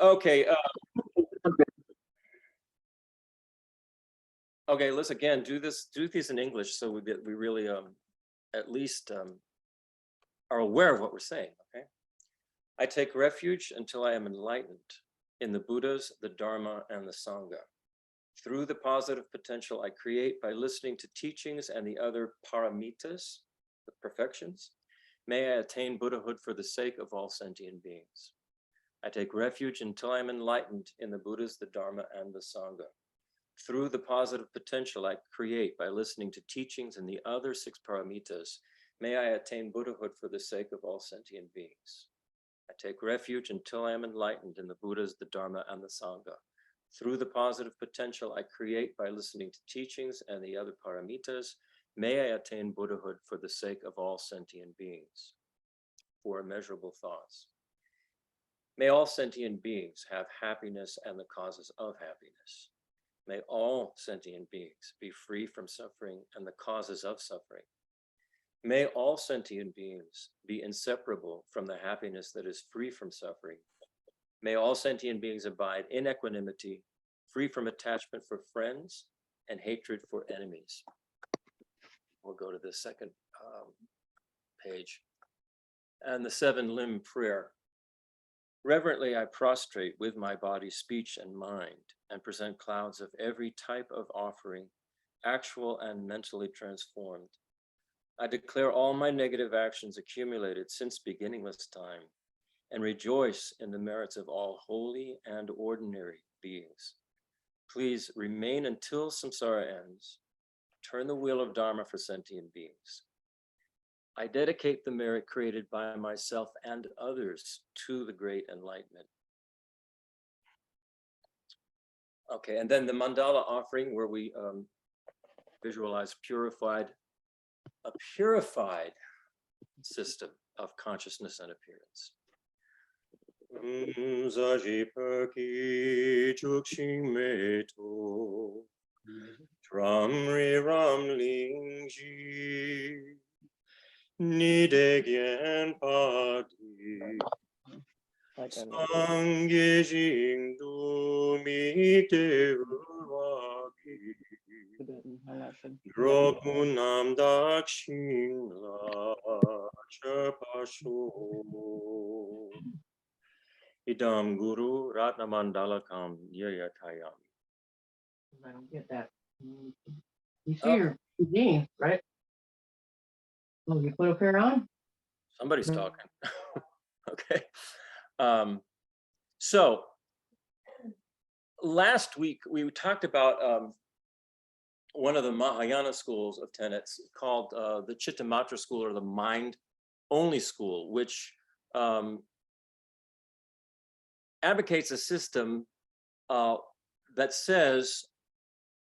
Okay. Okay, let's again do these in English so we really at least are aware of what we're saying. Okay. I take refuge until I am enlightened in the Buddhas, the Dharma, and the Sangha. Through the positive potential I create by listening to teachings and the other paramitas, the perfections, may I attain Buddhahood for the sake of all sentient beings. I take refuge until I am enlightened in the Buddhas, the Dharma, and the Sangha. Through the positive potential I create by listening to teachings and the other 6 paramitas, may I attain Buddhahood for the sake of all sentient beings. I take refuge until I am enlightened in the Buddhas, the Dharma, and the Sangha. Through the positive potential I create by listening to teachings and the other paramitas, may I attain Buddhahood for the sake of all sentient beings. 4 immeasurable thoughts. May all sentient beings have happiness and the causes of happiness. May all sentient beings be free from suffering and the causes of suffering. May all sentient beings be inseparable from the happiness that is free from suffering. May all sentient beings abide in equanimity, free from attachment for friends and hatred for enemies. We'll go to the second page. And the 7-limb prayer. Reverently, I prostrate with my body, speech, and mind, and present clouds of every type of offering, actual and mentally transformed. I declare all my negative actions accumulated since beginningless time, and rejoice in the merits of all holy and ordinary beings. Please remain until samsara ends. Turn the wheel of Dharma for sentient beings. I dedicate the merit created by myself and others to the great enlightenment. Okay, and then the mandala offering, where we visualize a purified system of consciousness and appearance. Zaji perki chukshin meto tramri ramlingji Nidegyen padi Sangye jingdu mikte urwaki Drogunam dakshin la chapasho Idam guru ratna mandalakam yayatayami. I don't get that. You see your name, right? Oh, you put a pair on? Somebody's talking. Okay. So last week we talked about one of the Mahayana schools of tenets called the Cittamatra school, or the mind-only school, which advocates a system that says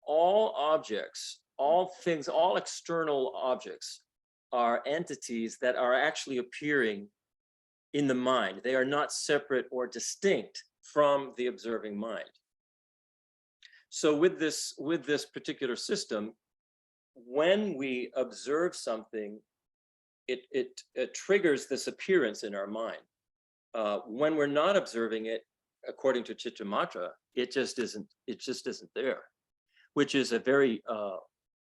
all objects, all things, all external objects are entities that are actually appearing in the mind. They are not separate or distinct from the observing mind. So with this particular system, when we observe something, it triggers this appearance in our mind. When we're not observing it, according to Cittamatra, it just isn't there, which is a very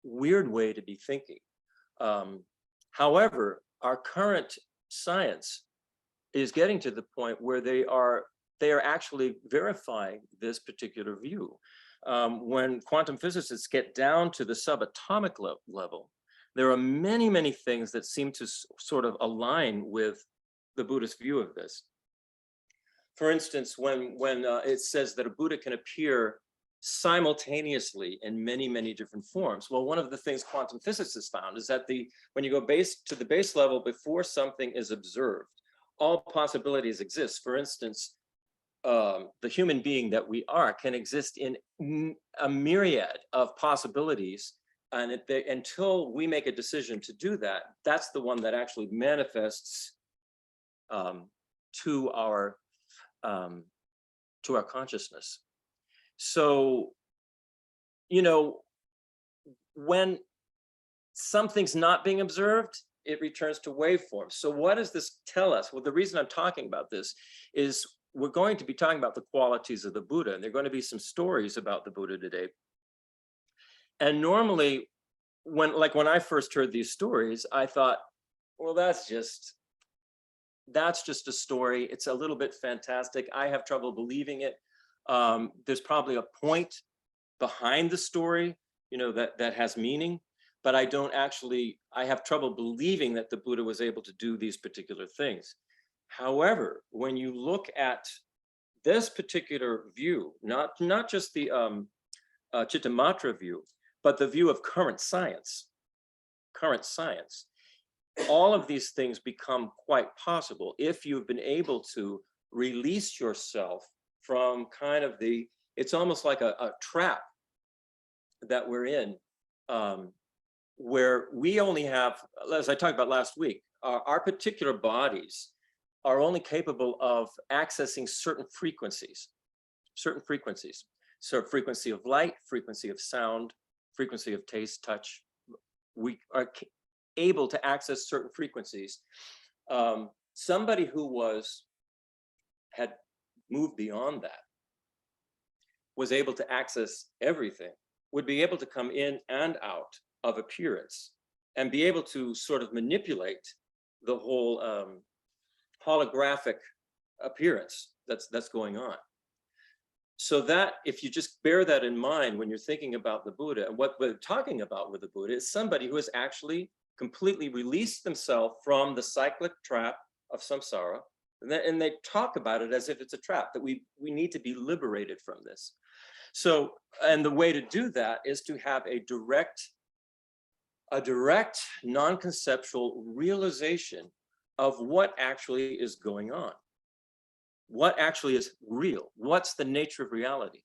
weird way to be thinking. However, our current science is getting to the point where they are actually verifying this particular view. When quantum physicists get down to the subatomic level, there are many, many things that seem to sort of align with the Buddhist view of this. For instance, when it says that a Buddha can appear simultaneously in many, many different forms. Well, one of the things quantum physicists found is that when you go to the base level before something is observed, all possibilities exist. For instance, the human being that we are can exist in a myriad of possibilities, and until we make a decision to do that, that's the one that actually manifests to our consciousness. So, when something's not being observed, it returns to waveform. So what does this tell us? Well, the reason I'm talking about this is we're going to be talking about the qualities of the Buddha, and there are going to be some stories about the Buddha today. And normally, when I first heard these stories, I thought, well, that's just a story. It's a little bit fantastic. I have trouble believing it. There's probably a point behind the story, that has meaning, but I have trouble believing that the Buddha was able to do these particular things. However, when you look at this particular view, not just the Cittamatra view, but the view of current science, all of these things become quite possible if you've been able to release yourself from kind of it's almost like a trap that we're in, where we only have, as I talked about last week, our particular bodies are only capable of accessing certain frequencies. So frequency of light, frequency of sound, frequency of taste, touch. We are able to access certain frequencies. Somebody who had moved beyond that, was able to access everything, would be able to come in and out of appearance and be able to sort of manipulate the whole holographic appearance that's going on. So that, if you just bear that in mind when you're thinking about the Buddha, and what we're talking about with the Buddha is somebody who has actually completely released themselves from the cyclic trap of samsara, and they talk about it as if it's a trap, that we need to be liberated from this. So, and the way to do that is to have a direct non-conceptual realization of what actually is going on. What actually is real? What's the nature of reality?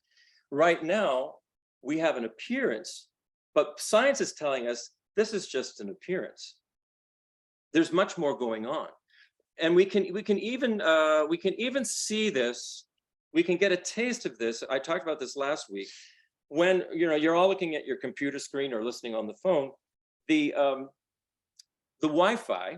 Right now, we have an appearance, but science is telling us this is just an appearance. There's much more going on, and we can even see this. We can get a taste of this. I talked about this last week. When you're all looking at your computer screen or listening on the phone, the Wi-Fi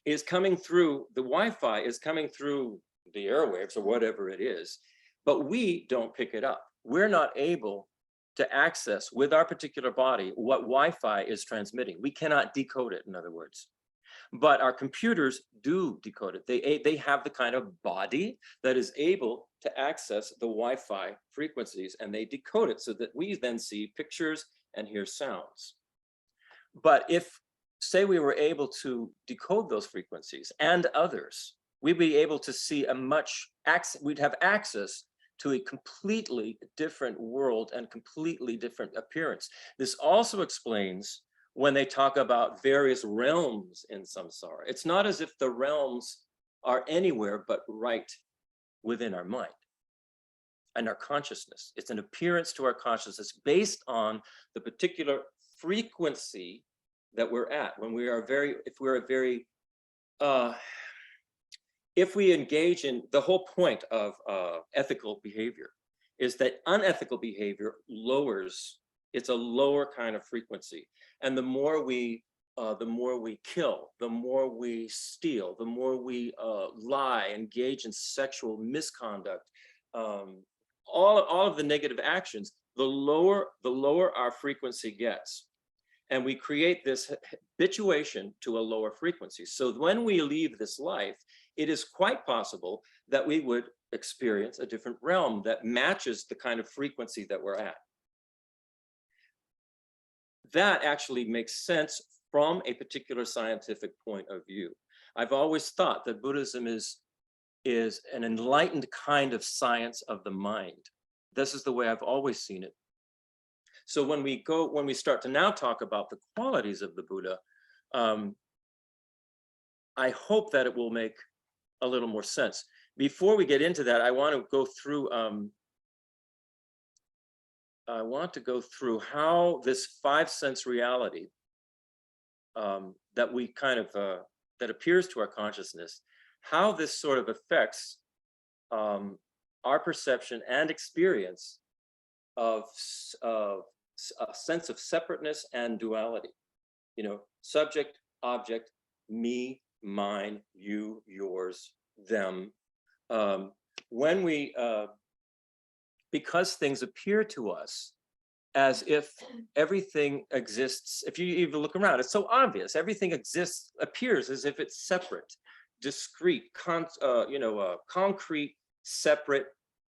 is coming through. The Wi-Fi is coming through the airwaves or whatever it is, but we don't pick it up. We're not able to access with our particular body what Wi-Fi is transmitting. We cannot decode it, in other words. But our computers do decode it. They have the kind of body that is able to access the Wi-Fi frequencies, and they decode it so that we then see pictures and hear sounds. But if, say, we were able to decode those frequencies and others, we'd be able to see we'd have access to a completely different world and completely different appearance. This also explains when they talk about various realms in samsara. It's not as if the realms are anywhere but right within our mind and our consciousness. It's an appearance to our consciousness based on the particular frequency that we're at. When we are if we engage in, the whole point of ethical behavior is that unethical behavior lowers, it's a lower kind of frequency. And the more we kill, the more we steal, the more we lie, engage in sexual misconduct, all of the negative actions, the lower our frequency gets. And we create this habituation to a lower frequency. So when we leave this life, it is quite possible that we would experience a different realm that matches the kind of frequency that we're at. That actually makes sense from a particular scientific point of view. I've always thought that Buddhism is an enlightened kind of science of the mind. This is the way I've always seen it. So when we start to now talk about the qualities of the Buddha, I hope that it will make a little more sense. Before we get into that, I want to go through how this five-sense reality that we kind of that appears to our consciousness, how this sort of affects our perception and experience of a sense of separateness and duality. Subject, object, me, mine, you, yours, them, when we, because things appear to us as if everything exists, if you even look around, it's so obvious, everything appears as if it's separate, discrete, concrete, separate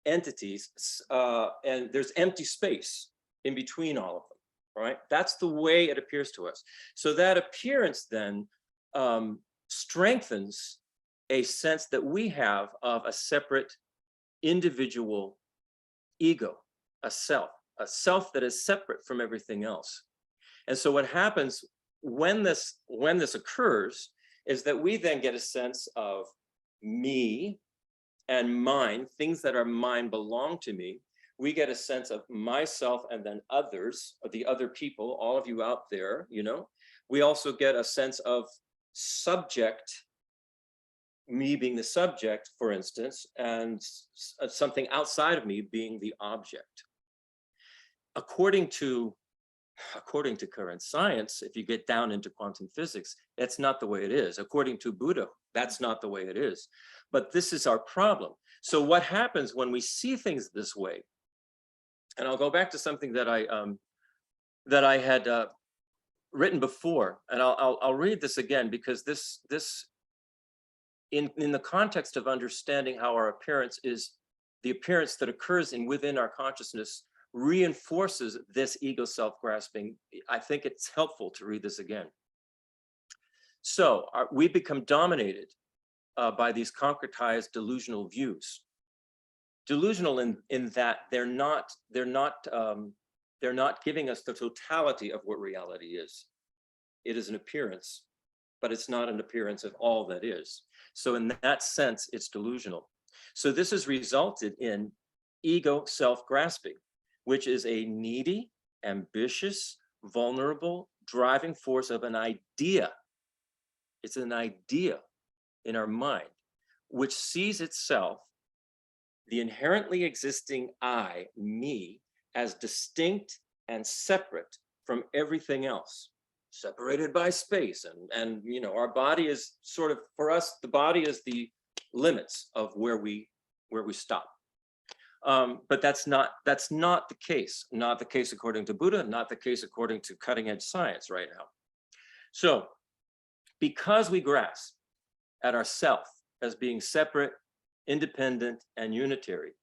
entities, and there's empty space in between all of them, right? That's the way it appears to us. So that appearance then strengthens a sense that we have of a separate individual ego, a self that is separate from everything else. And so what happens when this occurs is that we then get a sense of me and mine, things that are mine belong to me. We get a sense of myself and then others, or the other people, all of you out there, you know. We also get a sense of subject, me being the subject, for instance, and something outside of me being the object. According to current science, if you get down into quantum physics, that's not the way it is. According to Buddha, that's not the way it is. But this is our problem. So what happens when we see things this way? And I'll go back to something that I had written before, and I'll read this again, because this in the context of understanding how our appearance is, the appearance that occurs within our consciousness reinforces this ego self-grasping. I think it's helpful to read this again. So we become dominated by these concretized delusional views. Delusional in that they're not giving us the totality of what reality is. It is an appearance, but it's not an appearance of all that is. So in that sense, it's delusional. So this has resulted in ego self-grasping, which is a needy, ambitious, vulnerable, driving force of an idea. It's an idea in our mind, which sees itself, the inherently existing I, me, as distinct and separate from everything else, separated by space. And you know, our body is sort of, for us, the body is the limits of where we stop. But that's not the case. Not the case according to Buddha, not the case according to cutting edge science right now. So because we grasp at ourself as being separate, independent, and unitary,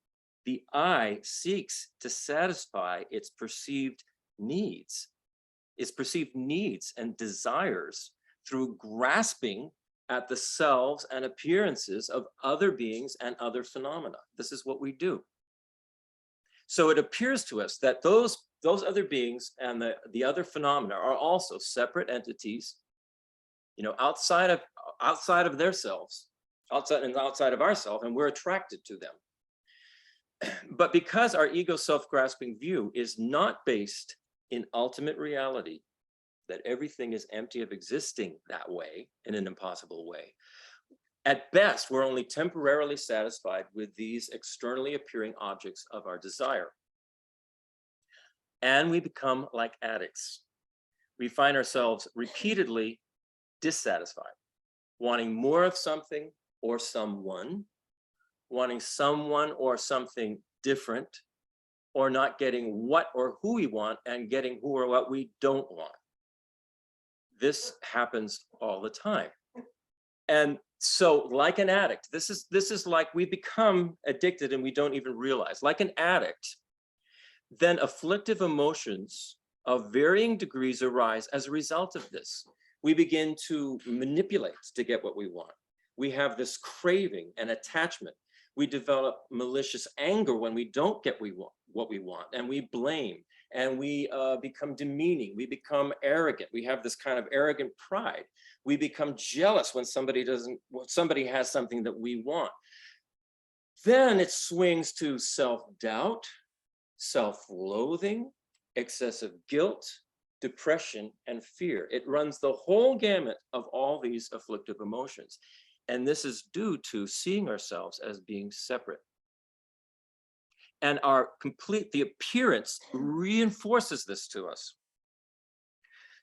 the I seeks to satisfy its perceived needs and desires through grasping at the selves and appearances of other beings and other phenomena. This is what we do. So it appears to us that those other beings and the other phenomena are also separate entities, you know, outside of their selves, outside of ourselves, and we're attracted to them. But because our ego self-grasping view is not based in ultimate reality, that everything is empty of existing that way, in an impossible way, at best, we're only temporarily satisfied with these externally appearing objects of our desire. And we become like addicts. We find ourselves repeatedly dissatisfied, wanting more of something or someone, wanting someone or something different, or not getting what or who we want and getting who or what we don't want. This happens all the time. And so like an addict, this is like we become addicted and we don't even realize. Like an addict, then afflictive emotions of varying degrees arise as a result of this. We begin to manipulate to get what we want. We have this craving and attachment. We develop malicious anger when we don't get what we want, and we blame, and we become demeaning. We become arrogant. We have this kind of arrogant pride. We become jealous when somebody has something that we want. Then it swings to self-doubt, self-loathing, excessive guilt, depression, and fear. It runs the whole gamut of all these afflictive emotions. And this is due to seeing ourselves as being separate. And the appearance reinforces this to us.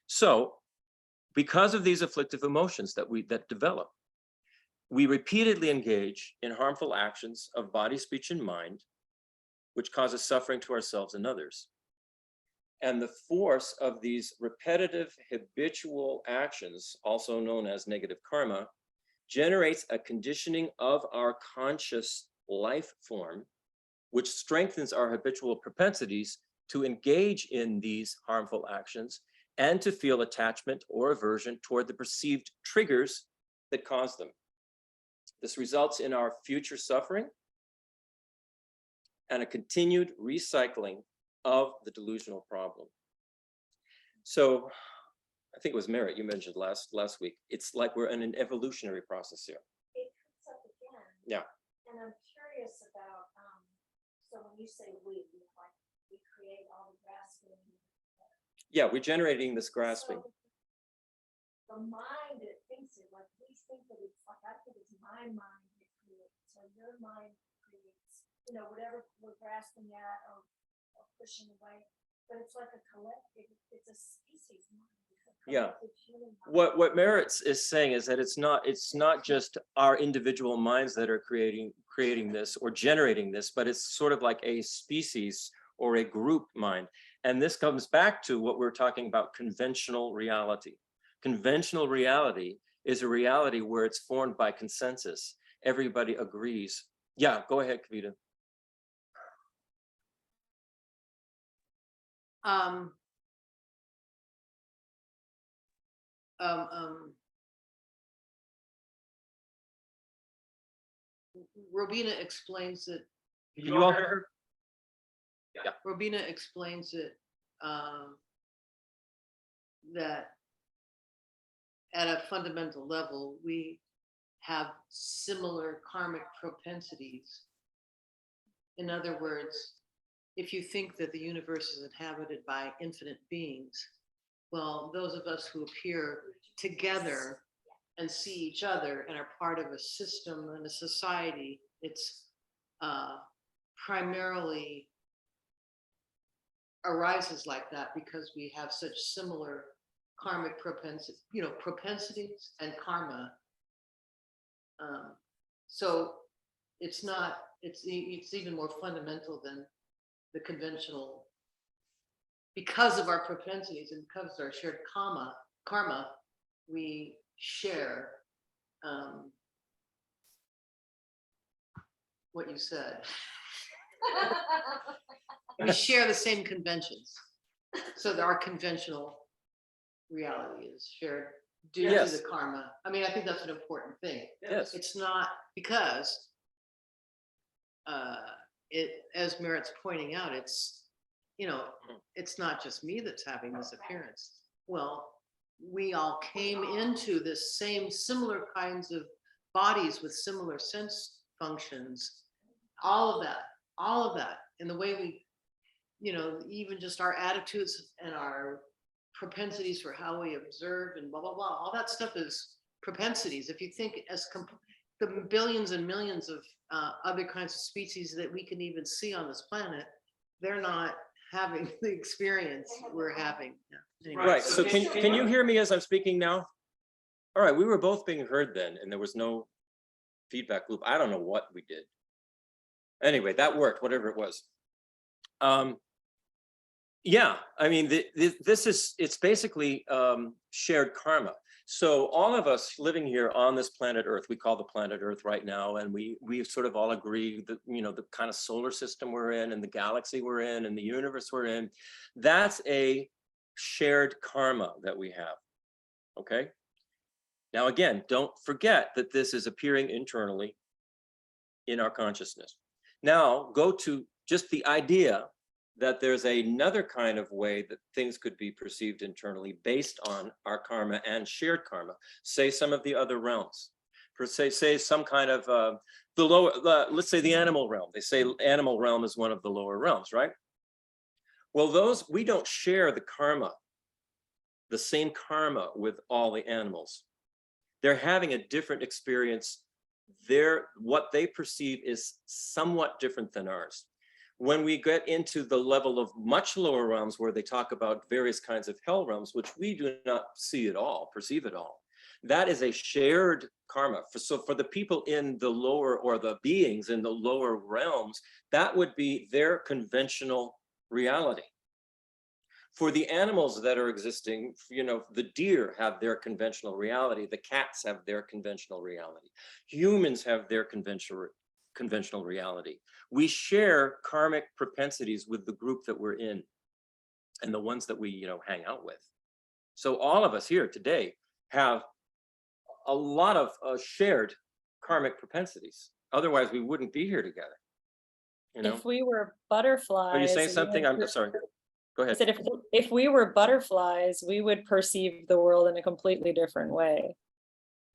So because of these afflictive emotions that develop, we repeatedly engage in harmful actions of body, speech, and mind, which causes suffering to ourselves and others. And the force of these repetitive habitual actions, also known as negative karma, generates a conditioning of our conscious life form, which strengthens our habitual propensities to engage in these harmful actions and to feel attachment or aversion toward the perceived triggers that cause them. This results in our future suffering and a continued recycling of the delusional problem. So I think it was Merritt you mentioned last week. It's like we're in an evolutionary process here. It comes up again. Yeah. And I'm curious about, so when you say we, like we create all the grasping. Yeah, we're generating this grasping. So the mind that thinks it, like we think that it's like, I think it's my mind that creates, so your mind creates, you know, whatever we're grasping at or pushing away, but it's like a collective, it's a species mind. Yeah. What Merritt is saying is that it's not just our individual minds that are creating this or generating this, but it's sort of like a species or a group mind. And this comes back to what we're talking about, conventional reality. Conventional reality is a reality where it's formed by consensus. Everybody agrees. Yeah, go ahead, Kavita. Robina explains it. Can you all hear her? Yeah. Robina explains it that at a fundamental level, we have similar karmic propensities. In other words, if you think that the universe is inhabited by infinite beings, well, those of us who appear together and see each other and are part of a system and a society, it's primarily arises like that because we have such similar karmic propensities and karma. So it's not, it's even more fundamental than the conventional, because of our propensities and because of our shared karma, we share what you said. We share the same conventions. So that our conventional reality is shared due to the karma. I mean, I think that's an important thing. Yes. It's not because as Merritt's pointing out, it's, you know, it's not just me that's having this appearance. Well, we all came into this similar kinds of bodies with similar sense functions, all of that, and the way we, you know, even just our attitudes and our propensities for how we observe and blah, blah, blah, all that stuff is propensities. If you think as the billions and millions of other kinds of species that we can even see on this planet, they're not having the experience we're having. Yeah. Anyway. Right, so can you hear me as I'm speaking now? All right, we were both being heard then, and there was no feedback loop. I don't know what we did. Anyway, that worked, whatever it was. Yeah, I mean, it's basically shared karma. So all of us living here on this planet Earth, we call the planet Earth right now, and we sort of all agree that, you know, the kind of solar system we're in and the galaxy we're in and the universe we're in, that's a shared karma that we have, okay? Now, again, don't forget that this is appearing internally in our consciousness. Now, go to just the idea that there's another kind of way that things could be perceived internally based on our karma and shared karma. Say some of the other realms. Say some kind of the lower, let's say the animal realm. They say animal realm is one of the lower realms, right? Well, those, we don't share the karma, the same karma with all the animals. They're having a different experience. What they perceive is somewhat different than ours. When we get into the level of much lower realms where they talk about various kinds of hell realms, which we do not see at all, perceive at all, that is a shared karma. So for the people in the lower, or the beings in the lower realms, that would be their conventional reality. For the animals that are existing, the deer have their conventional reality, the cats have their conventional reality, humans have their conventional reality. We share karmic propensities with the group that we're in and the ones that we, hang out with. So all of us here today have a lot of shared karmic propensities. Otherwise, we wouldn't be here together. If we were butterflies. Are you saying we something? would I'm sorry. Go I ahead. said if we were butterflies, we would perceive the world in a completely different way.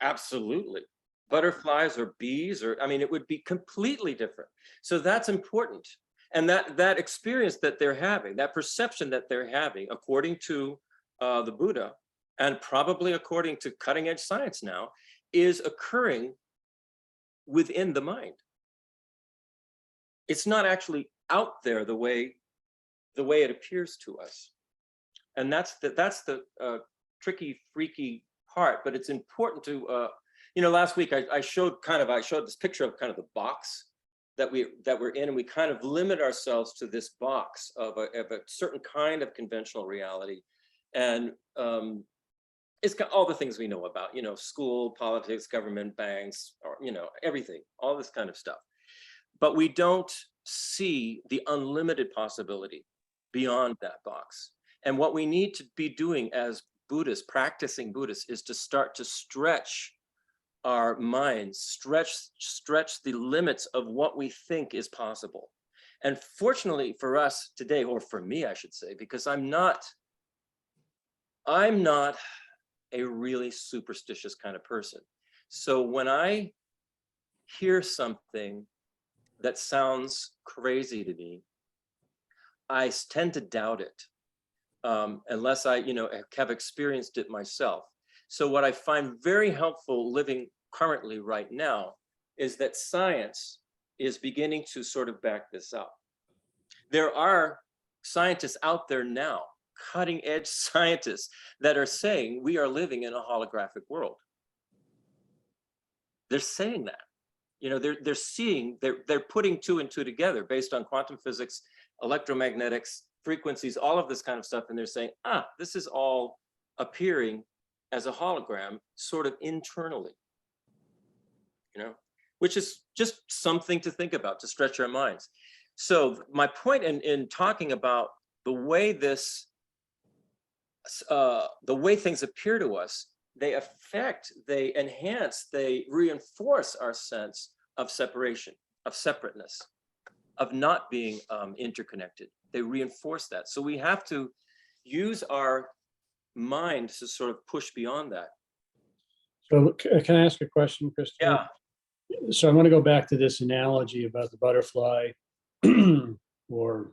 Absolutely. Butterflies or bees, or it would be completely different. So that's important. And that experience that they're having, that perception that they're having, according to the Buddha, and probably according to cutting edge science now, is occurring within the mind. It's not actually out there the way it appears to us. And that's the tricky, freaky part. But it's important to, last week I showed this picture of kind of the box that we're in, and we kind of limit ourselves to this box of a certain kind of conventional reality. And it's got all the things we know about, school, politics, government, banks, or, everything, all this kind of stuff. But we don't see the unlimited possibility beyond that box. And what we need to be doing as Buddhists, practicing Buddhists, is to start to stretch our minds, stretch the limits of what we think is possible. And fortunately for us today, or for me, I should say, because I'm not a really superstitious kind of person. So when I hear something that sounds crazy to me, I tend to doubt it, unless I, have experienced it myself. So what I find very helpful living currently right now is that science is beginning to sort of back this up. There are scientists out there now, cutting edge scientists, that are saying we are living in a holographic world. They're saying that. They're putting two and two together based on quantum physics, electromagnetics, frequencies, all of this kind of stuff. And they're saying, this is all appearing as a hologram, sort of internally, which is just something to think about, to stretch our minds. So my point in talking about the way things appear to us, they affect, they enhance, they reinforce our sense of separation, of separateness, of not being interconnected. They reinforce that. So we have to use our mind to sort of push beyond that. So can I ask a question, Christian? Yeah. So I want to go back to this analogy about the butterfly or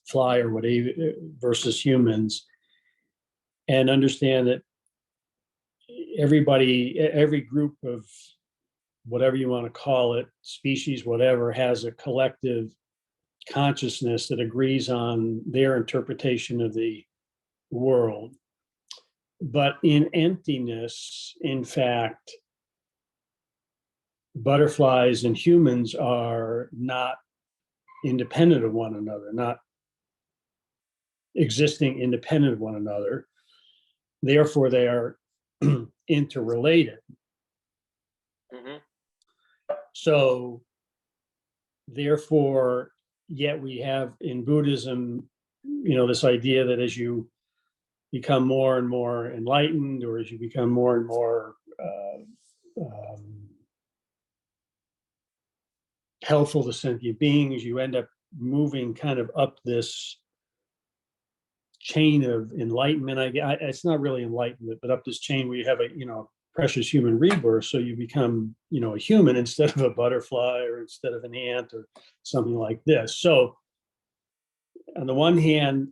fly or whatever versus humans, and understand that every group of whatever you want to call it, species, whatever, has a collective consciousness that agrees on their interpretation of the world. But in emptiness, in fact, butterflies and humans are not independent of one another, not existing independent of one another. Therefore, they are interrelated. Mm-hmm. So, therefore, yet we have in Buddhism, this idea that as you become more and more enlightened, or as you become more and more helpful to sentient beings, you end up moving kind of up this chain of enlightenment. It's not really enlightenment, but up this chain where you have a precious human rebirth. So you become a human instead of a butterfly, or instead of an ant, or something like this. So on the one hand,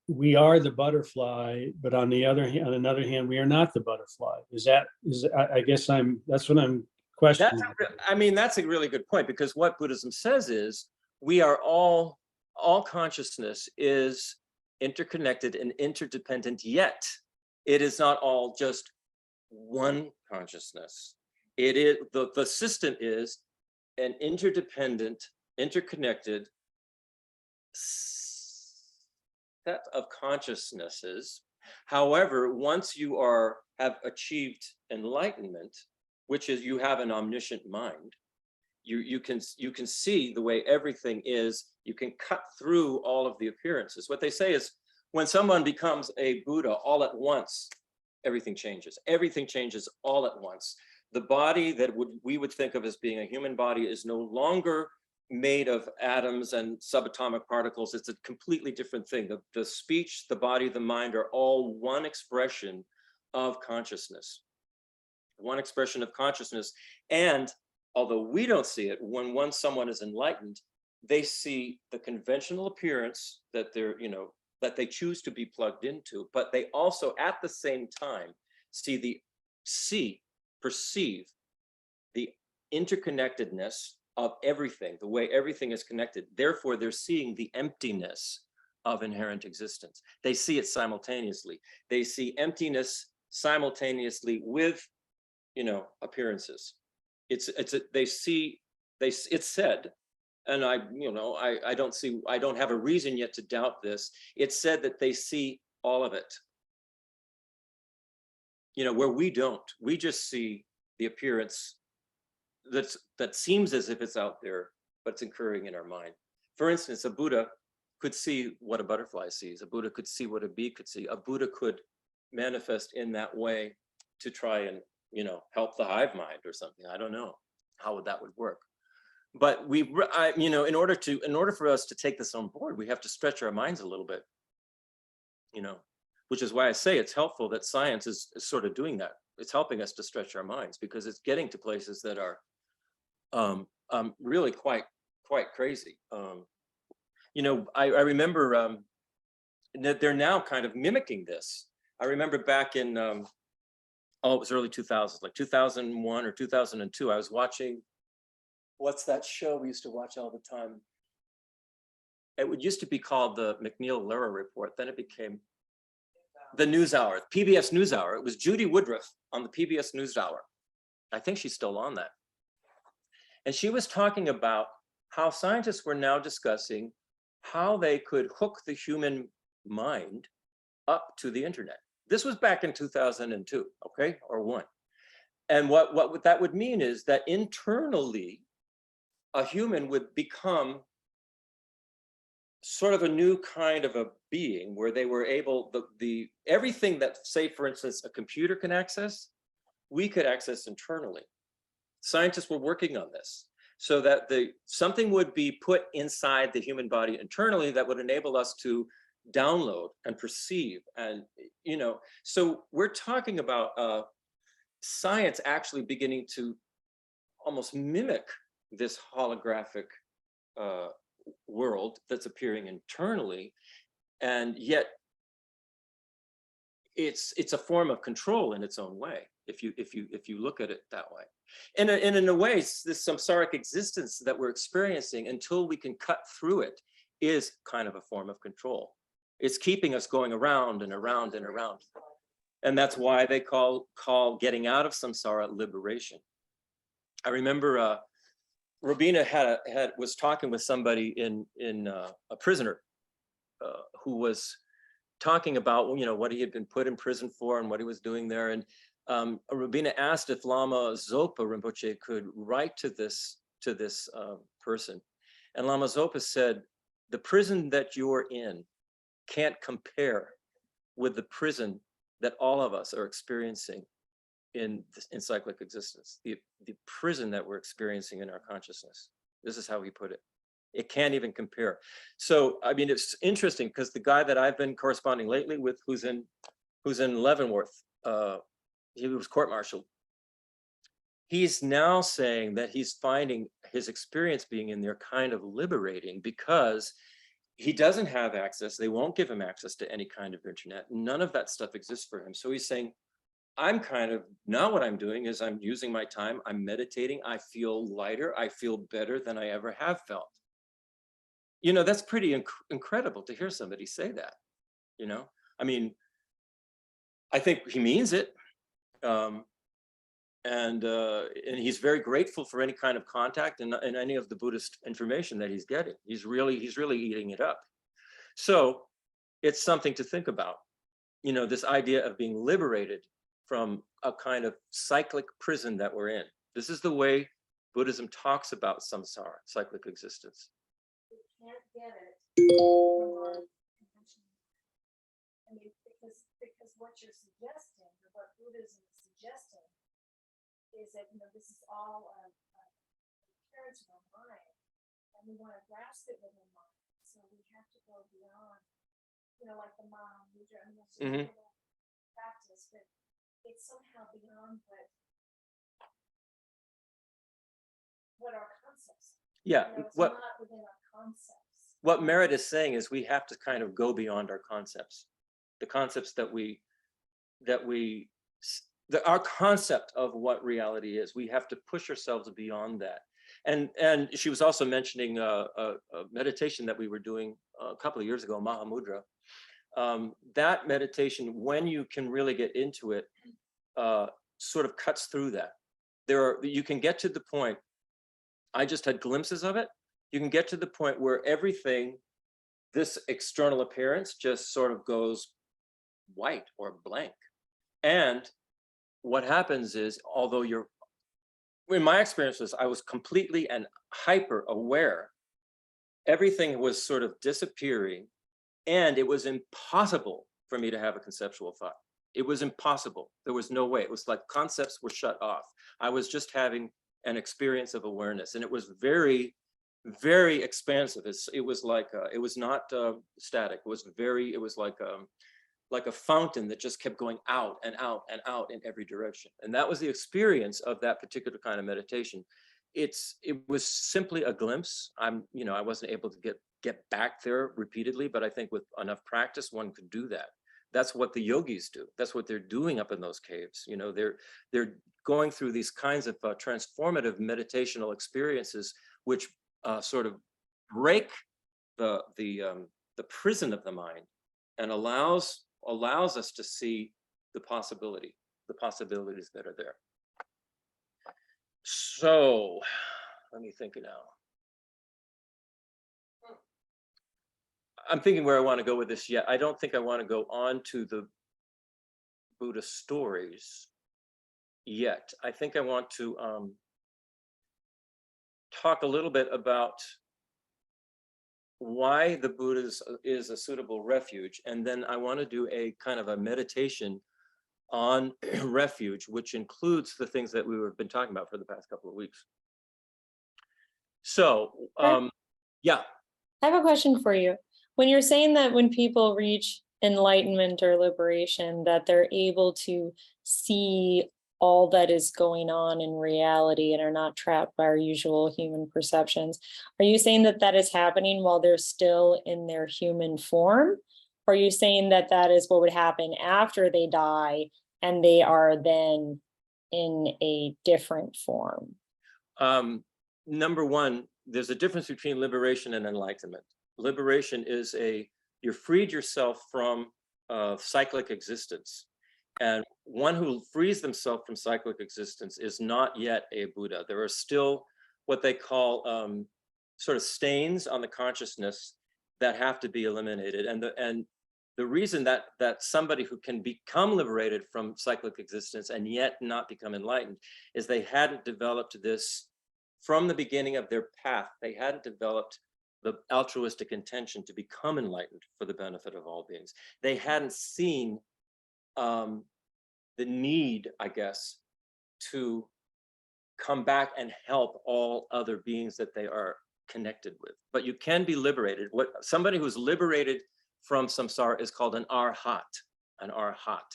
we are the butterfly, but on another hand, we are not the butterfly. I guess that's what I'm questioning. That's a really good point, because what Buddhism says is we are all consciousness is interconnected and interdependent, yet it is not all just one consciousness. It is, the system is an interdependent, interconnected set of consciousnesses. However, once you have achieved enlightenment, which is you have an omniscient mind, you can see the way everything is. You can cut through all of the appearances. What they say is when someone becomes a Buddha all at once, everything changes. Everything changes all at once. The body that we would think of as being a human body is no longer made of atoms and subatomic particles. It's a completely different thing. The speech, the body, the mind are all one expression of consciousness. One expression of consciousness. And although we don't see it, when someone is enlightened, they see the conventional appearance that that they choose to be plugged into, but they also at the same time perceive the interconnectedness of everything, the way everything is connected. Therefore, they're seeing the emptiness of inherent existence. They see it simultaneously. They see emptiness simultaneously with, appearances. It's said, and I don't have a reason yet to doubt this. It's said that they see all of it. Where we don't, we just see the appearance that seems as if it's out there, but it's occurring in our mind. For instance, a Buddha could see what a butterfly sees. A Buddha could see what a bee could see. A Buddha could manifest in that way to try and, help the hive mind or something. I don't know how that would work. But in order for us to take this on board, we have to stretch our minds a little bit, which is why I say it's helpful that science is sort of doing that. It's helping us to stretch our minds because it's getting to places that are really quite crazy. I remember that they're now kind of mimicking this. I remember back in, it was early 2000s, like 2001 or 2002, I was watching, what's that show we used to watch all the time? It used to be called the McNeil-Lehrer Report. Then it became the NewsHour, PBS NewsHour. It was Judy Woodruff on the PBS NewsHour. I think she's still on that. And she was talking about how scientists were now discussing how they could hook the human mind up to the internet. This was back in 2002, okay, or one. And what that would mean is that internally, a human would become sort of a new kind of a being where they were able, everything that, say, for instance, a computer can access, we could access internally. Scientists were working on this so that something would be put inside the human body internally that would enable us to download and perceive. And, so we're talking about science actually beginning to almost mimic this holographic world that's appearing internally, and yet it's a form of control in its own way if you look at it that way. And in a way, this samsaric existence that we're experiencing until we can cut through it is kind of a form of control. It's keeping us going around and around and around. And that's why they call getting out of samsara liberation. I remember Robina was talking with somebody in a prisoner who was talking about what he had been put in prison for and what he was doing there. And Robina asked if Lama Zopa Rinpoche could write to this person, and Lama Zopa said, "The prison that you're in can't compare with the prison that all of us are experiencing in cyclic existence. The prison that we're experiencing in our consciousness." This is how he put it. It can't even compare. So, I mean, it's interesting because the guy that I've been corresponding lately with, who's in Leavenworth, he was court-martialed. He's now saying that he's finding his experience being in there kind of liberating because he doesn't have access. They won't give him access to any kind of internet. None of that stuff exists for him. So he's saying, now what I'm doing is I'm using my time, I'm meditating, I feel lighter, I feel better than I ever have felt. That's pretty incredible to hear somebody say that, I mean, I think he means it. And he's very grateful for any kind of contact and any of the Buddhist information that he's getting. He's really eating it up. So it's something to think about. You know, this idea of being liberated from a kind of cyclic prison that we're in. This is the way Buddhism talks about samsara, cyclic existence. We can't get it from our conventional. I mean, because what you're suggesting, or what Buddhism is suggesting, is that, you know, this is all a appearance of our mind, and we want to grasp it with our mind. So we have to go beyond, you know, like the Mahayana Buddhist. I mean, it's just a little practice, but it's somehow beyond what our concepts are. Yeah, You know, it's what not within our concepts. what Merritt is saying is we have to kind of go beyond our concepts, the concepts our concept of what reality is. We have to push ourselves beyond that. And she was also mentioning a meditation that we were doing a couple of years ago, Mahamudra. That meditation, when you can really get into it, sort of cuts through that. You can get to the point, I just had glimpses of it. You can get to the point where everything, this external appearance just sort of goes white or blank. And what happens is, although in my experiences, I was completely and hyper aware, everything was sort of disappearing, and it was impossible for me to have a conceptual thought. It was impossible. There was no way. It was like concepts were shut off. I was just having an experience of awareness, and it was very, very expansive. It was like it was not static. It was like a fountain that just kept going out and out and out in every direction. And that was the experience of that particular kind of meditation. It was simply a glimpse. I wasn't able to get back there repeatedly, but I think with enough practice, one could do that. That's what the yogis do. That's what they're doing up in those caves. You know, they're going through these kinds of transformative meditational experiences, which sort of break the prison of the mind and allows us to see the possibilities that are there. So let me think now. I'm thinking where I want to go with this yet. I don't think I want to go on to the Buddha stories yet. I think I want to talk a little bit about why the Buddha is a suitable refuge. And then I want to do a kind of a meditation on refuge, which includes the things that we've been talking about for the past couple of weeks. So, yeah. I have a question for you. When you're saying that when people reach enlightenment or liberation, that they're able to see all that is going on in reality and are not trapped by our usual human perceptions, are you saying that that is happening while they're still in their human form? Or are you saying that that is what would happen after they die and they are then in a different form? Number one, there's a difference between liberation and enlightenment. Liberation is you're freed yourself from cyclic existence. And one who frees themselves from cyclic existence is not yet a Buddha. There are still what they call sort of stains on the consciousness that have to be eliminated. And the reason that somebody who can become liberated from cyclic existence and yet not become enlightened is they hadn't developed this from the beginning of their path. They hadn't developed the altruistic intention to become enlightened for the benefit of all beings. They hadn't seen the need, I guess, to come back and help all other beings that they are connected with. But you can be liberated. Somebody who's liberated from samsara is called an arhat, an arhat.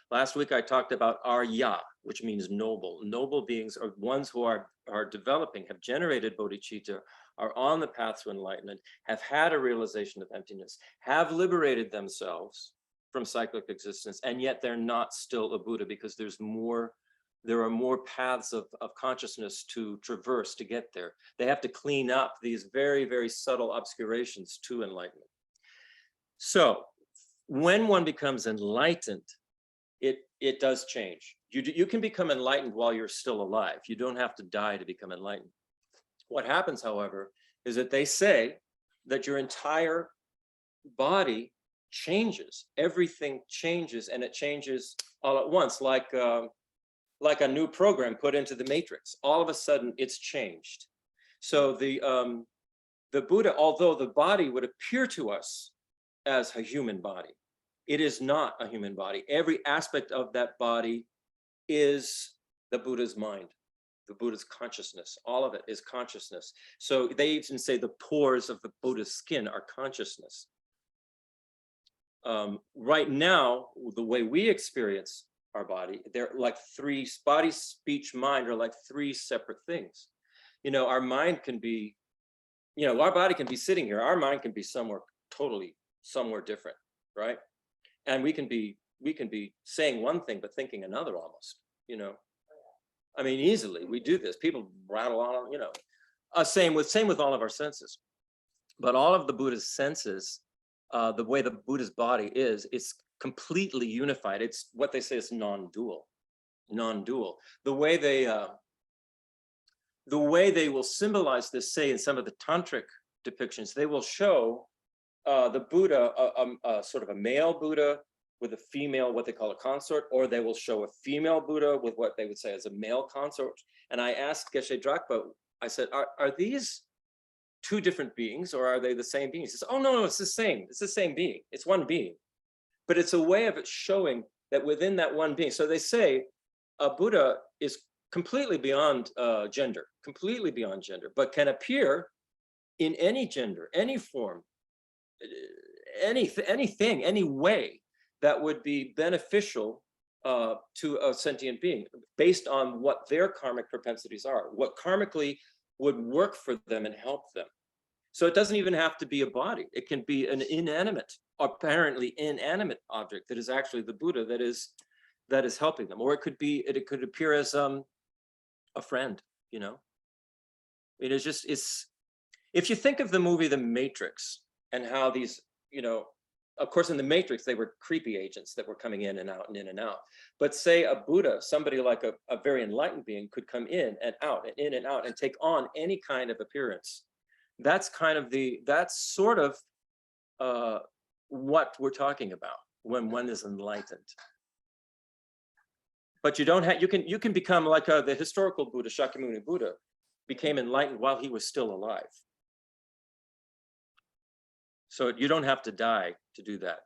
Last week I talked about arya, which means noble. Noble beings are ones who are developing, have generated bodhicitta, are on the path to enlightenment, have had a realization of emptiness, have liberated themselves from cyclic existence, and yet they're not still a Buddha because there are more paths of consciousness to traverse to get there. They have to clean up these very, very subtle obscurations to enlightenment. So when one becomes enlightened, it does change. You can become enlightened while you're still alive. You don't have to die to become enlightened. What happens, however, is that they say that your entire body changes. Everything changes, and it changes all at once, like a new program put into the matrix. All of a sudden, it's changed. So the Buddha, although the body would appear to us as a human body, it is not a human body. Every aspect of that body is the Buddha's mind, the Buddha's consciousness. All of it is consciousness. So they even say the pores of the Buddha's skin are consciousness. Right now, the way we experience our body, they're like three, body, speech, mind are like three separate things. You know, our mind can be, you know, our body can be sitting here. Our mind can be somewhere different, right? And we can be saying one thing, but thinking another almost, you know. I mean, easily, we do this. People rattle on, you know, same with all of our senses. But all of the Buddha's senses, the way the Buddha's body is, it's completely unified. It's what they say is non-dual. The way they will symbolize this, say in some of the tantric depictions, they will show the Buddha, sort of a male Buddha with a female, what they call a consort, or they will show a female Buddha with what they would say as a male consort. And I asked Geshe Drakpa, I said, are these two different beings, or are they the same beings? He said, oh, no, it's the same. It's the same being. It's one being. But it's a way of it showing that within that one being. So they say a Buddha is completely beyond gender, but can appear in any gender, any form, anything, any way that would be beneficial to a sentient being based on what their karmic propensities are, what karmically would work for them and help them. So it doesn't even have to be a body. It can be an inanimate, apparently inanimate object that is actually the Buddha that is helping them. Or it could appear as a friend, you know. I mean, it's if you think of the movie The Matrix and how these, you know, of course in The Matrix they were creepy agents that were coming in and out and in and out. But say a Buddha, somebody like a very enlightened being, could come in and out and in and out and take on any kind of appearance. That's sort of what we're talking about when one is enlightened. But you don't have, you can become like the historical Buddha, Shakyamuni Buddha, became enlightened while he was still alive. So you don't have to die to do that.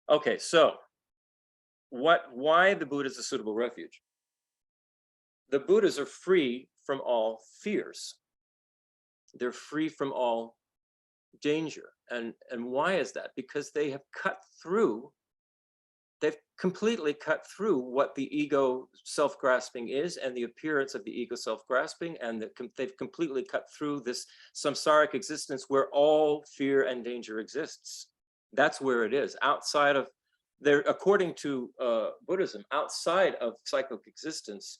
Okay, so why the Buddha is a suitable refuge? The Buddhas are free from all fears. They're free from all danger. And why is that? Because they have they've completely cut through what the ego self-grasping is and the appearance of the ego self-grasping, and they've completely cut through this samsaric existence where all fear and danger exists. That's where it is. Outside of there, according to Buddhism, outside of cyclic existence,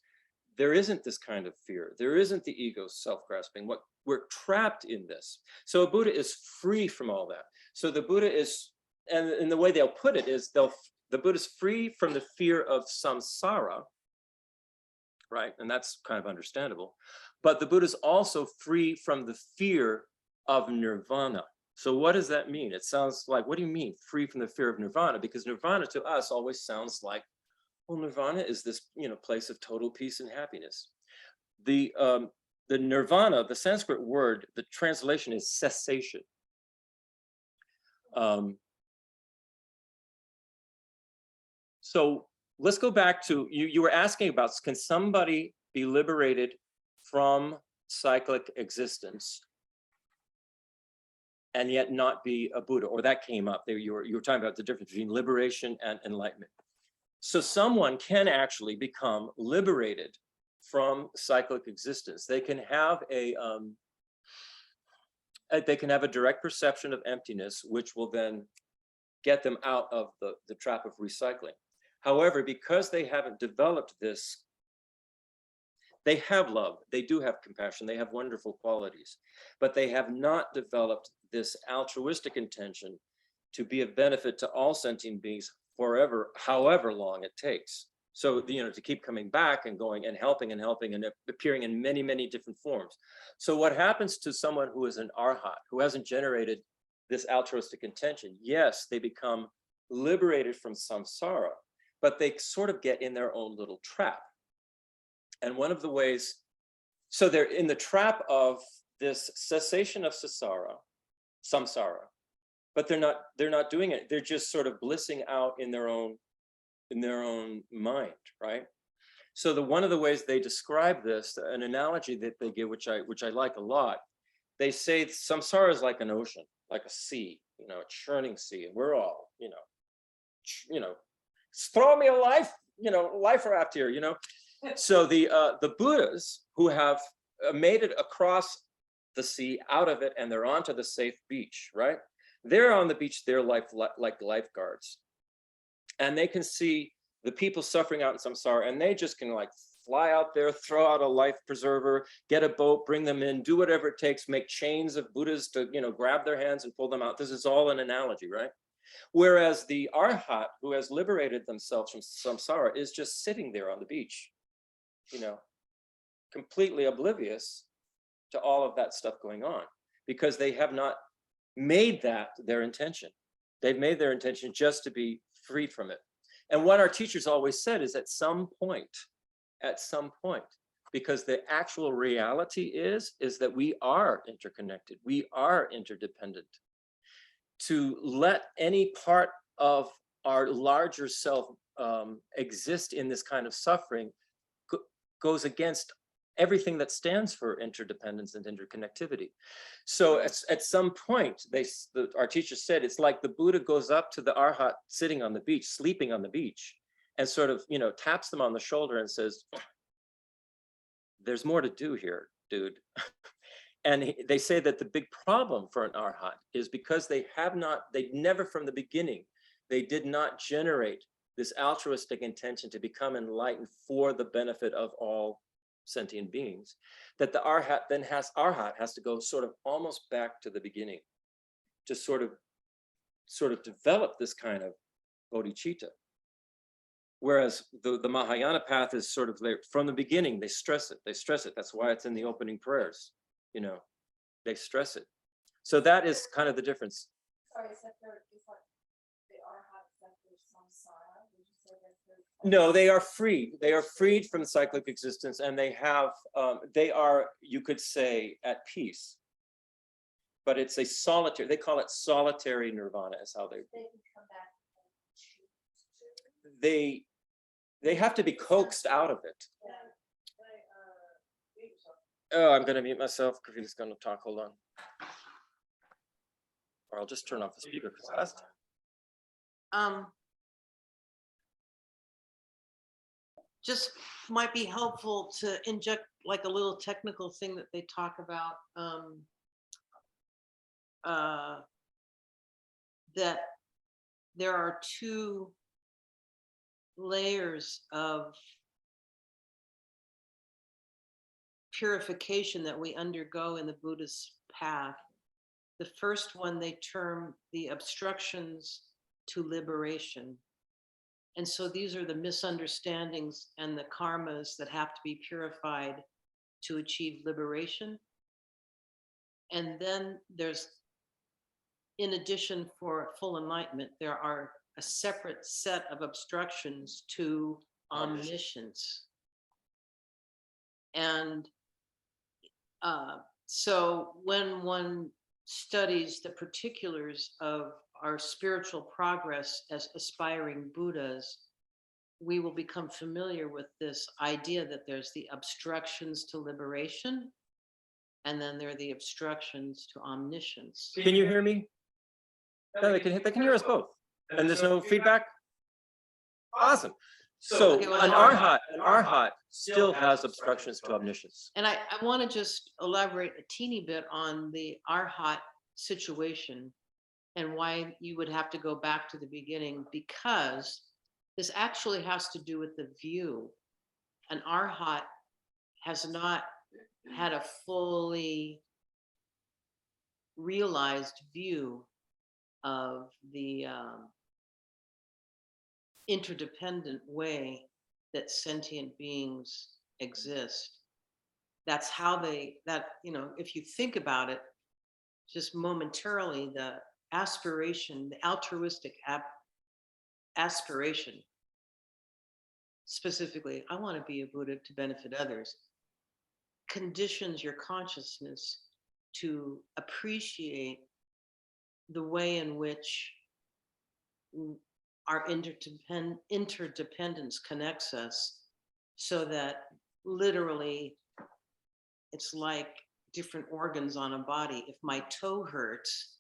there isn't this kind of fear. There isn't the ego self-grasping. We're trapped in this. So a Buddha is free from all that. So the Buddha is, and the way they'll put it is the Buddha is free from the fear of samsara, right? And that's kind of understandable. But the Buddha is also free from the fear of nirvana. So what does that mean? It sounds like, what do you mean free from the fear of nirvana? Because nirvana to us always sounds like, well, nirvana is this, you know, place of total peace and happiness. The nirvana, the Sanskrit word, the translation is cessation. So let's go back to, you were asking about, can somebody be liberated from cyclic existence and yet not be a Buddha? Or that came up there, you were talking about the difference between liberation and enlightenment. So someone can actually become liberated from cyclic existence. They can have a direct perception of emptiness, which will then get them out of the trap of recycling. However, because they haven't developed this, they have love, they do have compassion, they have wonderful qualities, but they have not developed this altruistic intention to be of benefit to all sentient beings forever, however long it takes. So, to keep coming back and going and helping and appearing in many, many different forms. So what happens to someone who is an arhat, who hasn't generated this altruistic intention? Yes, they become liberated from samsara, but they sort of get in their own little trap. And one of the ways, so they're in the trap of this cessation of samsara, but they're not doing it. They're just sort of blissing out in their own mind, right? So one of the ways they describe this, an analogy that they give, which I like a lot, they say samsara is like an ocean, like a sea, a churning sea, and we're all, throw me a life raft here, So the Buddhas who have made it across the sea, out of it, and they're onto the safe beach, right? They're on the beach, they're like lifeguards. And they can see the people suffering out in samsara, and they just can like fly out there, throw out a life preserver, get a boat, bring them in, do whatever it takes, make chains of Buddhas to, grab their hands and pull them out. This is all an analogy, right? Whereas the arhat who has liberated themselves from samsara is just sitting there on the beach, completely oblivious to all of that stuff going on, because they have not made that their intention. They've made their intention just to be freed from it. And what our teachers always said is at some point, because the actual reality is that we are interconnected, we are interdependent. To let any part of our larger self exist in this kind of suffering goes against everything that stands for interdependence and interconnectivity. So at some point, our teacher said, it's like the Buddha goes up to the arhat sitting on the beach, sleeping on the beach, and sort of, taps them on the shoulder and says, there's more to do here, dude. And they say that the big problem for an arhat is because they never from the beginning, they did not generate this altruistic intention to become enlightened for the benefit of all sentient beings, that the arhat has to go sort of almost back to the beginning to sort of develop this kind of bodhicitta. Whereas the Mahayana path is sort of from the beginning, they stress it. That's why it's in the opening prayers, they stress it. So that is kind of the difference. Sorry, is that they are hot, there's samsara? Did you say that No, they are freed. They are freed from cyclic existence, and they are, you could say, at peace. But it's a solitary, they call it solitary nirvana, is how they can come back and choose to? they have to be coaxed out of it. Yeah. Oh, I'm gonna mute myself. Kavita's gonna talk, hold on. Or I'll just turn off the speaker because last time. Just might be helpful to inject like a little technical thing that they talk about, that there are two layers of purification that we undergo in the Buddhist path. The first one they term the obstructions to liberation. And so these are the misunderstandings and the karmas that have to be purified to achieve liberation. And then there's, in addition, for full enlightenment, there are a separate set of obstructions to omniscience. And so when one studies the particulars of our spiritual progress as aspiring Buddhas, we will become familiar with this idea that there's the obstructions to liberation, and then there are the obstructions to omniscience. Can you hear me? No, they can hear us both. And there's no feedback? Awesome. So Okay, well, an arhat still has obstructions to omniscience. And I want to just elaborate a teeny bit on the arhat situation and why you would have to go back to the beginning, because this actually has to do with the view. An arhat has not had a fully realized view of the interdependent way that sentient beings exist. That's how if you think about it, just momentarily, the aspiration, the altruistic aspiration, specifically, I want to be a Buddha to benefit others, conditions your consciousness to appreciate the way in which our interdependence connects us, so that literally it's like different organs on a body. If my toe hurts,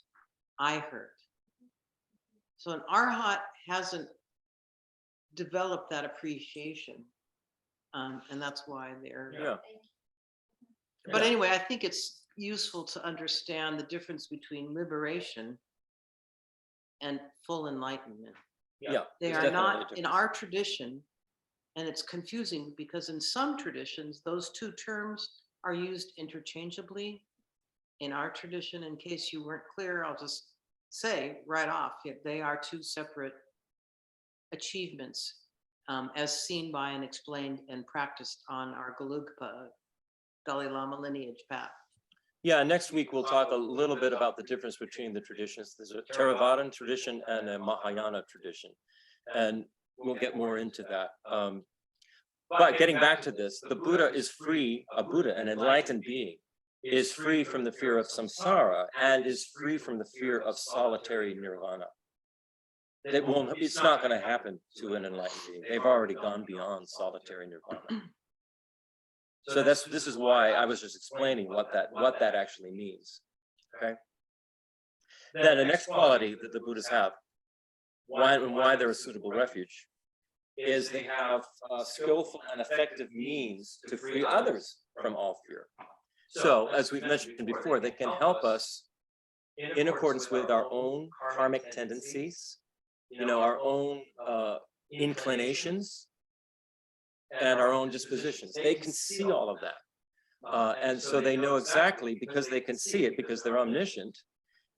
I hurt. So an arhat hasn't developed that appreciation. And that's why they're, Yeah. but anyway, I think it's useful to understand the difference between liberation and full enlightenment. Yeah. They there's are definitely a not in difference. our tradition, and it's confusing because in some traditions, those two terms are used interchangeably. In our tradition, in case you weren't clear, I'll just say right off, they are two separate achievements, as seen by and explained and practiced on our Gelugpa Dalai Lama lineage path. Yeah, next week we'll talk a little bit about the difference between the traditions. There's a Theravadan tradition and a Mahayana tradition, and we'll get more into that. But getting back to this, the Buddha is free, a Buddha, an enlightened being, is free from the fear of samsara and is free from the fear of solitary nirvana. It's not going to happen to an enlightened being. They've already gone beyond solitary nirvana. So this is why I was just explaining what that actually means. Okay. Then the next quality that the Buddhists have, why they're a suitable refuge, is they have skillful and effective means to free others from all fear. So as we've mentioned before, they can help us in accordance with our own karmic tendencies, our own inclinations, and our own dispositions. They can see all of that. And so they know exactly, because they can see it, because they're omniscient,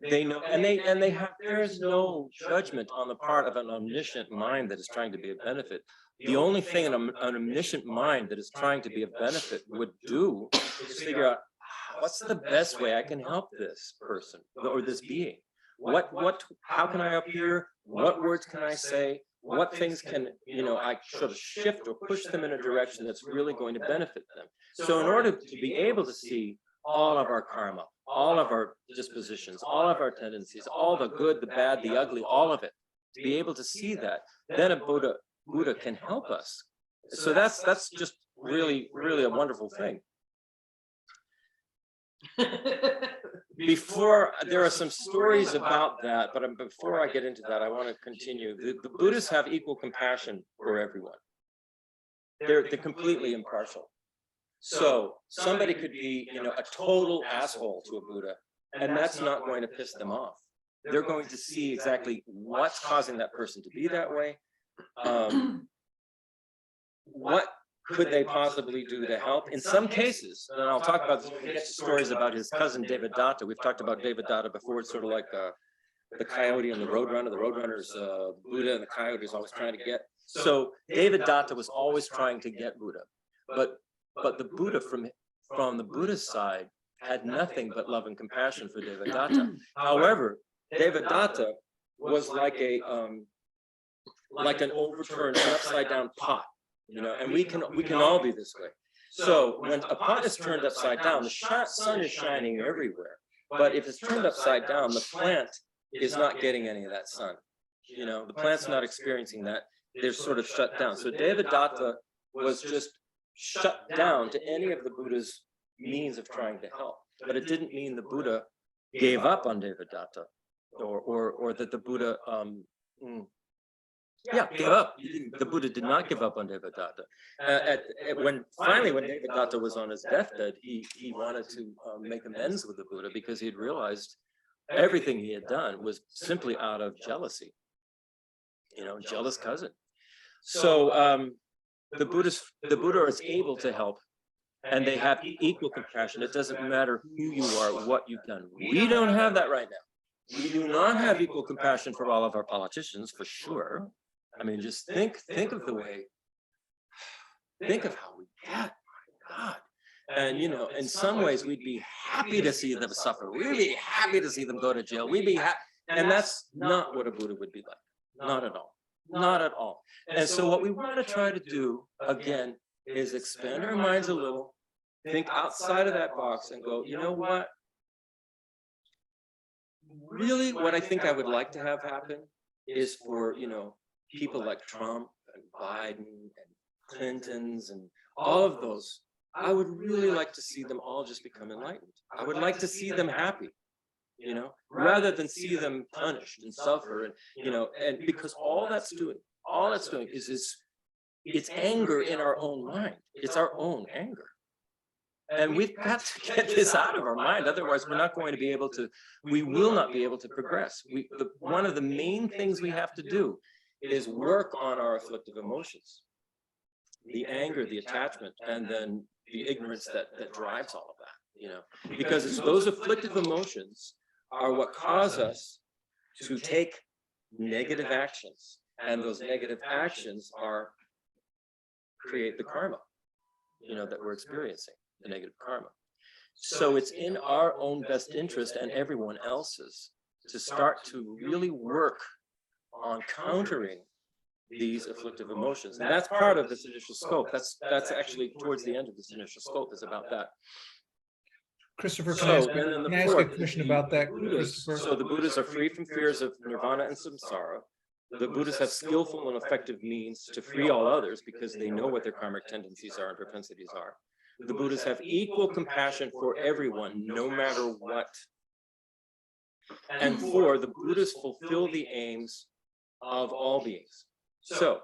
they know, and there is no judgment on the part of an omniscient mind that is trying to be of benefit. The only thing an omniscient mind that is trying to be of benefit would do is figure out, what's the best way I can help this person or this being? How can I appear? What words can I say? What things can, I sort of shift or push them in a direction that's really going to benefit them? So in order to be able to see all of our karma, all of our dispositions, all of our tendencies, all the good, the bad, the ugly, all of it, to be able to see that, then a Buddha can help us. So that's just really, really a wonderful thing. There are some stories about that, but before I get into that, I want to continue. The Buddhists have equal compassion for everyone. They're completely impartial. So somebody could be, a total asshole to a Buddha, and that's not going to piss them off. They're going to see exactly what's causing that person to be that way. What could they possibly do to help? In some cases, and I'll talk about this when we get to stories about his cousin Devadatta. We've talked about Devadatta before. It's sort of like the coyote and the roadrunner. The roadrunner's Buddha, and the coyote is always trying to get. So Devadatta was always trying to get Buddha, but the Buddha from the Buddhist side had nothing but love and compassion for Devadatta. However, Devadatta was like an overturned, upside down pot. And we can all be this way. So when a pot is turned upside down, the sun is shining everywhere. But if it's turned upside down, the plant is not getting any of that sun. The plant's not experiencing that. They're sort of shut down. So Devadatta was just shut down to any of the Buddha's means of trying to help. But it didn't mean the Buddha gave up on Devadatta, or that the Buddha gave up. The Buddha did not give up on Devadatta. When Devadatta was on his deathbed, he wanted to make amends with the Buddha, because he had realized everything he had done was simply out of jealousy. Jealous cousin. So the Buddha is able to help, and they have equal compassion. It doesn't matter who you are, what you've done. We don't have that right now. We do not have equal compassion for all of our politicians, for sure. I mean, just think of the way, think of how we get, my God. And, you know, in some ways we'd be happy to see them suffer. We'd be happy to see them go to jail. We'd be happy. And that's not what a Buddha would be like. Not at all. Not at all. And so what we want to try to do, again, is expand our minds a little, think outside of that box and go, you know what? Really, what I think I would like to have happen is for, you know, people like Trump and Biden and Clintons and all of those, I would really like to see them all just become enlightened. I would like to see them happy, you know, rather than see them punished and suffer. And, you know, and because all that's doing is it's anger in our own mind. It's our own anger. And we've got to get this out of our mind. Otherwise, we're not going to be able to, we will not be able to progress. One of the main things we have to do is work on our afflictive emotions. The anger, the attachment, and then the ignorance that drives all of that, you know, because it's those afflictive emotions are what cause us to take negative actions. And those negative actions create the karma, you know, that we're experiencing, the negative karma. So it's in our own best interest and everyone else's to start to really work on countering these afflictive emotions. And that's part of this initial scope. That's actually towards the end of this initial scope is about that. Christopher, So, can I ask a question about that, Christopher? So the Buddhas are free from fears of nirvana and samsara. The Buddhists have skillful and effective means to free all others because they know what their karmic tendencies are and propensities are. The Buddhists have equal compassion for everyone, no matter what. And four, the Buddhists fulfill the aims of all beings. So,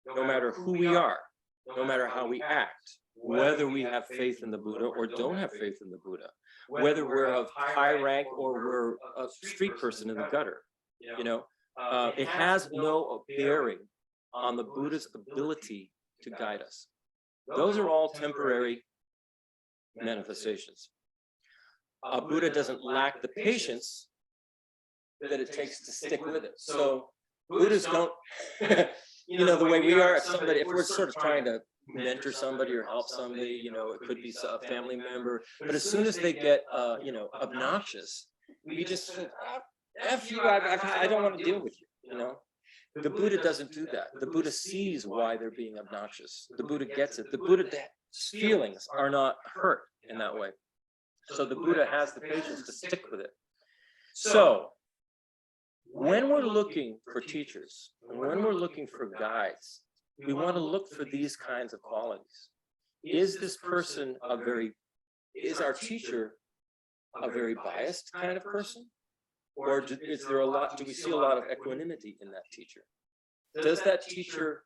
no matter who we are, no matter how we act, whether we have faith in the Buddha or don't have faith in the Buddha, whether we're of high rank or we're a street person in the gutter, you know, it has no bearing on the Buddha's ability to guide us. Those are all temporary manifestations. A Buddha doesn't lack the patience that it takes to stick with it. So Buddhists don't, you know, the way we are, if we're sort of trying to mentor somebody or help somebody, you know, it could be a family member, but as soon as they get, you know, obnoxious, we just say, F you, I don't want to deal with you, you know. The Buddha doesn't do that. The Buddha sees why they're being obnoxious. The Buddha gets it. The Buddha's feelings are not hurt in that way. So the Buddha has the patience to stick with it. So when we're looking for teachers, and when we're looking for guides, we want to look for these kinds of qualities. Is this person is our teacher a very biased kind of person? Or is there do we see a lot of equanimity in that teacher? Does that teacher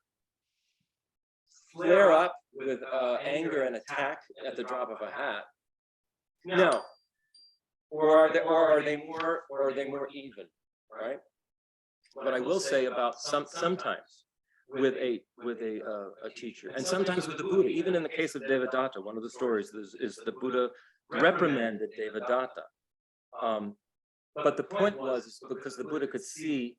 flare up with anger and attack at the drop of a hat? No. Or are they more even, right? What I will say about sometimes with a teacher, and sometimes with the Buddha, even in the case of Devadatta, one of the stories is the Buddha reprimanded Devadatta. But the point was because the Buddha could see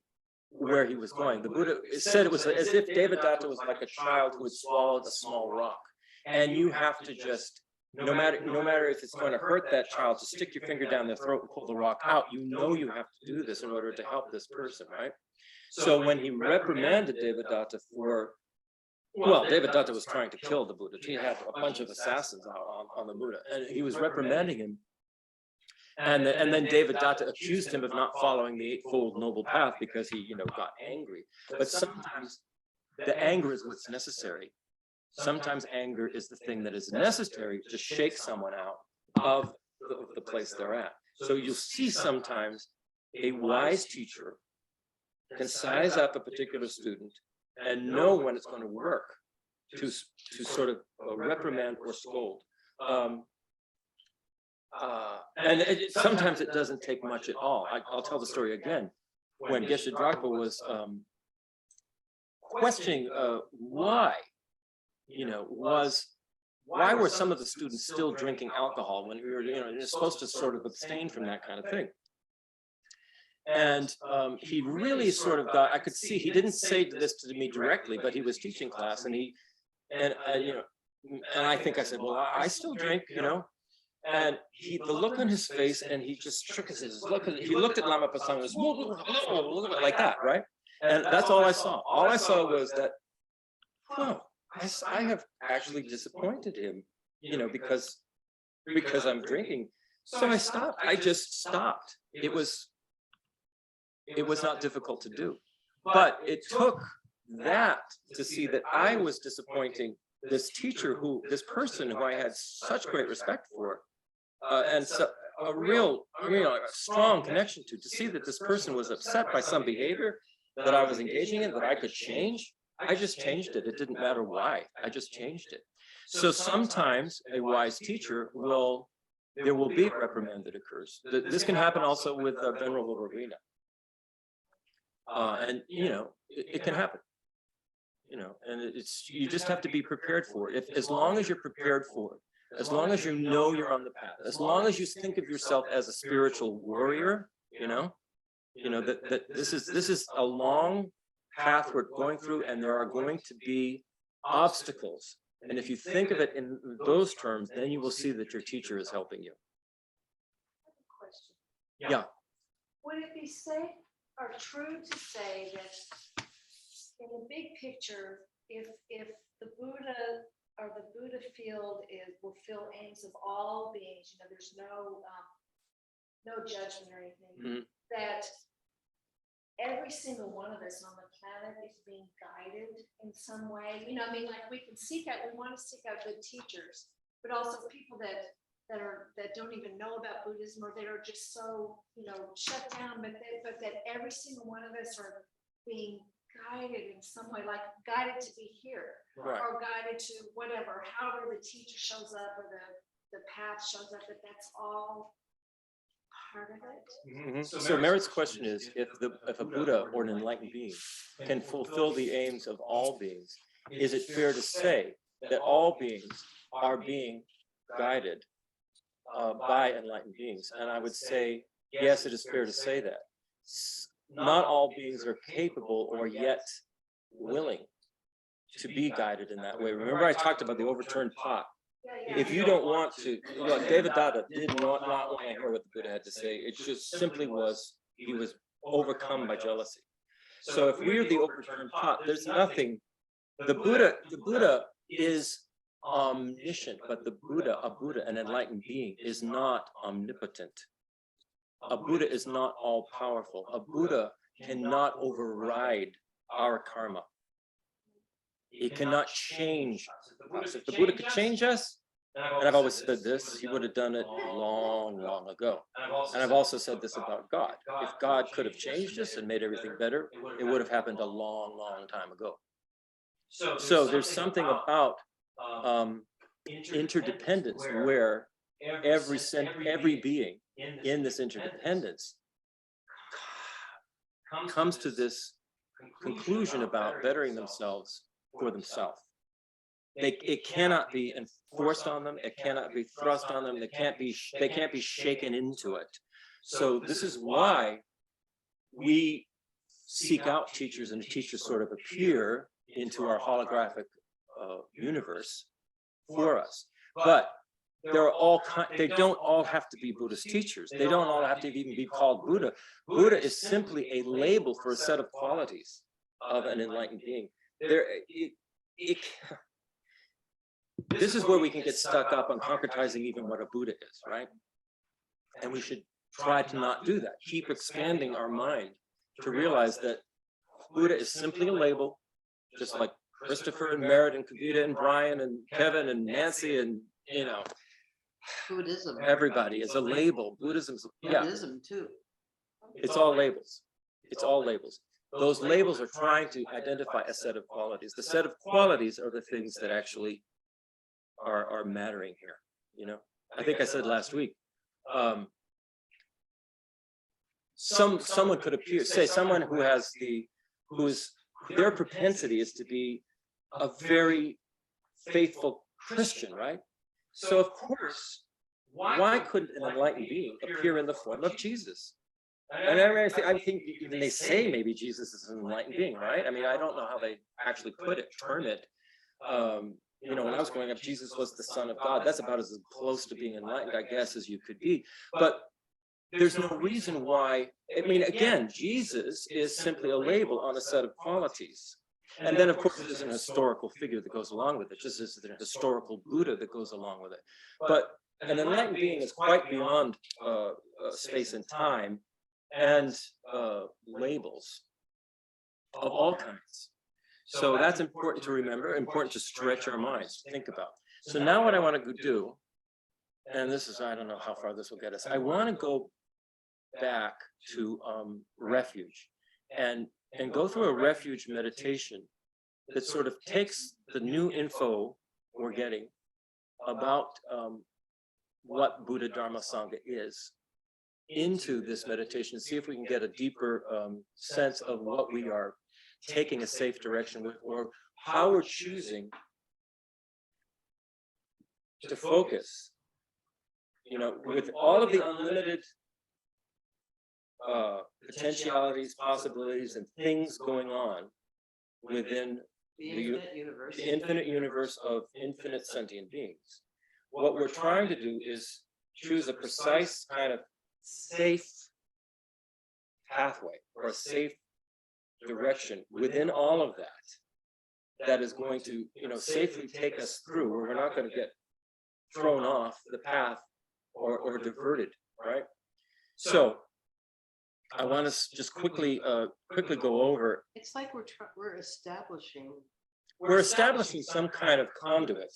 where he was going. The Buddha said it was as if Devadatta was like a child who had swallowed a small rock. And you have to just, no matter if it's going to hurt that child, to stick your finger down their throat and pull the rock out. You know you have to do this in order to help this person, right? So when he reprimanded Devadatta Devadatta was trying to kill the Buddha. He had a bunch of assassins out on the Buddha, and he was reprimanding him. And then Devadatta accused him of not following the Eightfold Noble Path because he, you know, got angry. But sometimes the anger is what's necessary. Sometimes anger is the thing that is necessary to shake someone out of the place they're at. So you'll see sometimes a wise teacher can size up a particular student and know when it's going to work to sort of reprimand or scold. And sometimes it doesn't take much at all. I'll tell the story again. When Geshe Dragpa was questioning why were some of the students still drinking alcohol when we were, you know, you're supposed to sort of abstain from that kind of thing. And he really sort of got, I could see, he didn't say this to me directly, but he was teaching class and you know, and I think I said, well, I still drink, you know, and the look on his face, and he just shook his look, he looked at Lama Pasang and was like that, right? And that's all I saw. All I saw was that, oh, I have actually disappointed him, you know, because I'm drinking. So I stopped. I just stopped. It was not difficult to do, but it took that to see that I was disappointing this teacher, this person who I had such great respect for, and so a real strong connection to see that this person was upset by some behavior that I was engaging in that I could change. I just changed it. It didn't matter why. I just changed it. So sometimes a wise teacher there will be a reprimand that occurs. This can happen also with Venerable Ravina. And you know, it can happen. You know, and you just have to be prepared for it. As long as you're prepared for it, as long as you know you're on the path, as long as you think of yourself as a spiritual warrior, you know that this is a long path we're going through, and there are going to be obstacles. And if you think of it in those terms, then you will see that your teacher is helping you. Question. Yeah. Would it be safe or true to say that in the big picture, if the Buddha or the Buddha field will fill aims of all beings, you know, there's no judgment or anything, that every single one of us on the planet is being guided in some way. You know, I mean, like we want to seek out good teachers, but also people that don't even know about Buddhism, or that are just so, you know, shut down, but that every single one of us are being guided in some way, like guided to be here, Right. or guided to whatever, however the teacher shows up or the path shows up, that's all part of it. So Merit's question is, if a Buddha or an enlightened being can fulfill the aims of all beings, is it fair to say that all beings are being guided by enlightened beings? And I would say, yes, it is fair to say that. Not all beings are capable or yet willing to be guided in that way. Remember, I talked about the overturned pot. If you don't want to, look, Devadatta did not want to hear what the Buddha had to say. It just simply was, he was overcome by jealousy. So if we're the overturned pot, there's nothing. The Buddha is omniscient, but a Buddha, an enlightened being, is not omnipotent. A Buddha is not all powerful. A Buddha cannot override our karma. It cannot change us. If the Buddha could change us, and I've always said this, he would have done it long, long ago. And I've also said this about God. If God could have changed us and made everything better, it would have happened a long, long time ago. So there's something about interdependence where every being in this interdependence comes to this conclusion about bettering themselves for themselves. It cannot be enforced on them. It cannot be thrust on them. They can't be shaken into it. So this is why we seek out teachers, and the teachers sort of appear into our holographic universe for us. But they don't all have to be Buddhist teachers. They don't all have to even be called Buddha. Buddha is simply a label for a set of qualities of an enlightened being. This is where we can get stuck up on concretizing even what a Buddha is, right? And we should try to not do that. Keep expanding our mind to realize that Buddha is simply a label, just like Christopher and Merritt and Kavita and Brian and Kevin and Nancy and, you know, Buddhism. everybody is a label. Buddhism's, yeah, Buddhism too. it's all labels. It's all labels. Those labels are trying to identify a set of qualities. The set of qualities are the things that actually are mattering here. You know, I think I said last week, someone could say someone whose their propensity is to be a very faithful Christian, right? So of course, why couldn't an enlightened being appear in the form of Jesus? And I think even they say maybe Jesus is an enlightened being, right? I mean, I don't know how they actually term it. You know, when I was growing up, Jesus was the Son of God. That's about as close to being enlightened, I guess, as you could be. But there's no reason why. I mean, again, Jesus is simply a label on a set of qualities. And then, of course, there's an historical figure that goes along with it, just as there's an historical Buddha that goes along with it. But an enlightened being is quite beyond space and time and labels of all kinds. So that's important to remember, important to stretch our minds, to think about. So now what I want to do, and this is, I don't know how far this will get us. I want to go back to refuge and go through a refuge meditation that sort of takes the new info we're getting about what Buddha Dharma Sangha is into this meditation, see if we can get a deeper sense of what we are taking a safe direction with, or how we're choosing to focus, you know, with all of the unlimited potentialities, possibilities, and things going on within the infinite universe of infinite sentient beings. What we're trying to do is choose a precise kind of safe pathway or a safe direction within all of that is going to, you know, safely take us through where we're not going to get thrown off the path or diverted, right? So I want to just quickly go over. It's like we're establishing Some kind of conduit.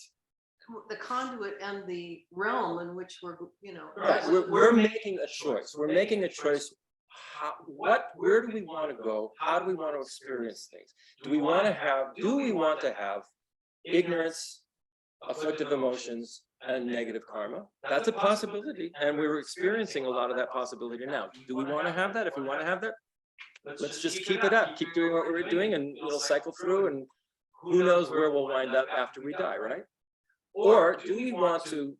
the conduit and the realm in which we're, you know. Right. We're making a choice. We're making a choice. Where do we want to go? How do we want to experience things? Do we want to have ignorance, afflictive emotions, and negative karma? That's a possibility. And we're experiencing a lot of that possibility now. Do we want to have that? If we want to have that, let's just keep it up. Keep doing what we're doing, and we'll cycle through, and who knows where we'll wind up after we die, right? Or do we want to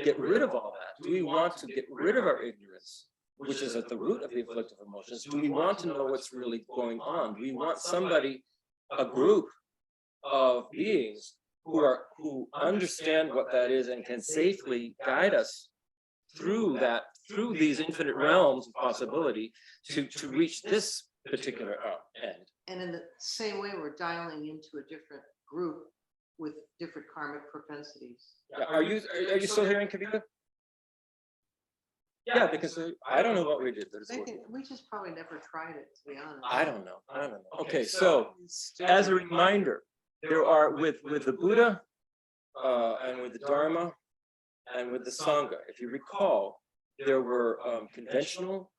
get rid of all that? Do we want to get rid of our ignorance, which is at the root of the afflictive emotions? Do we want to know what's really going on? Do we want a group of beings who understand what that is and can safely guide us through these infinite realms of possibility to reach this particular end? And in the same way, we're dialing into a different group with different karmic propensities. Yeah. Are you still hearing Kavita? Yeah, because I don't know what we did. But it's working. We just probably never tried it, to be honest. I don't know. Okay, so as a reminder, there are with the Buddha and with the Dharma and with the Sangha. If you recall, there were a conventional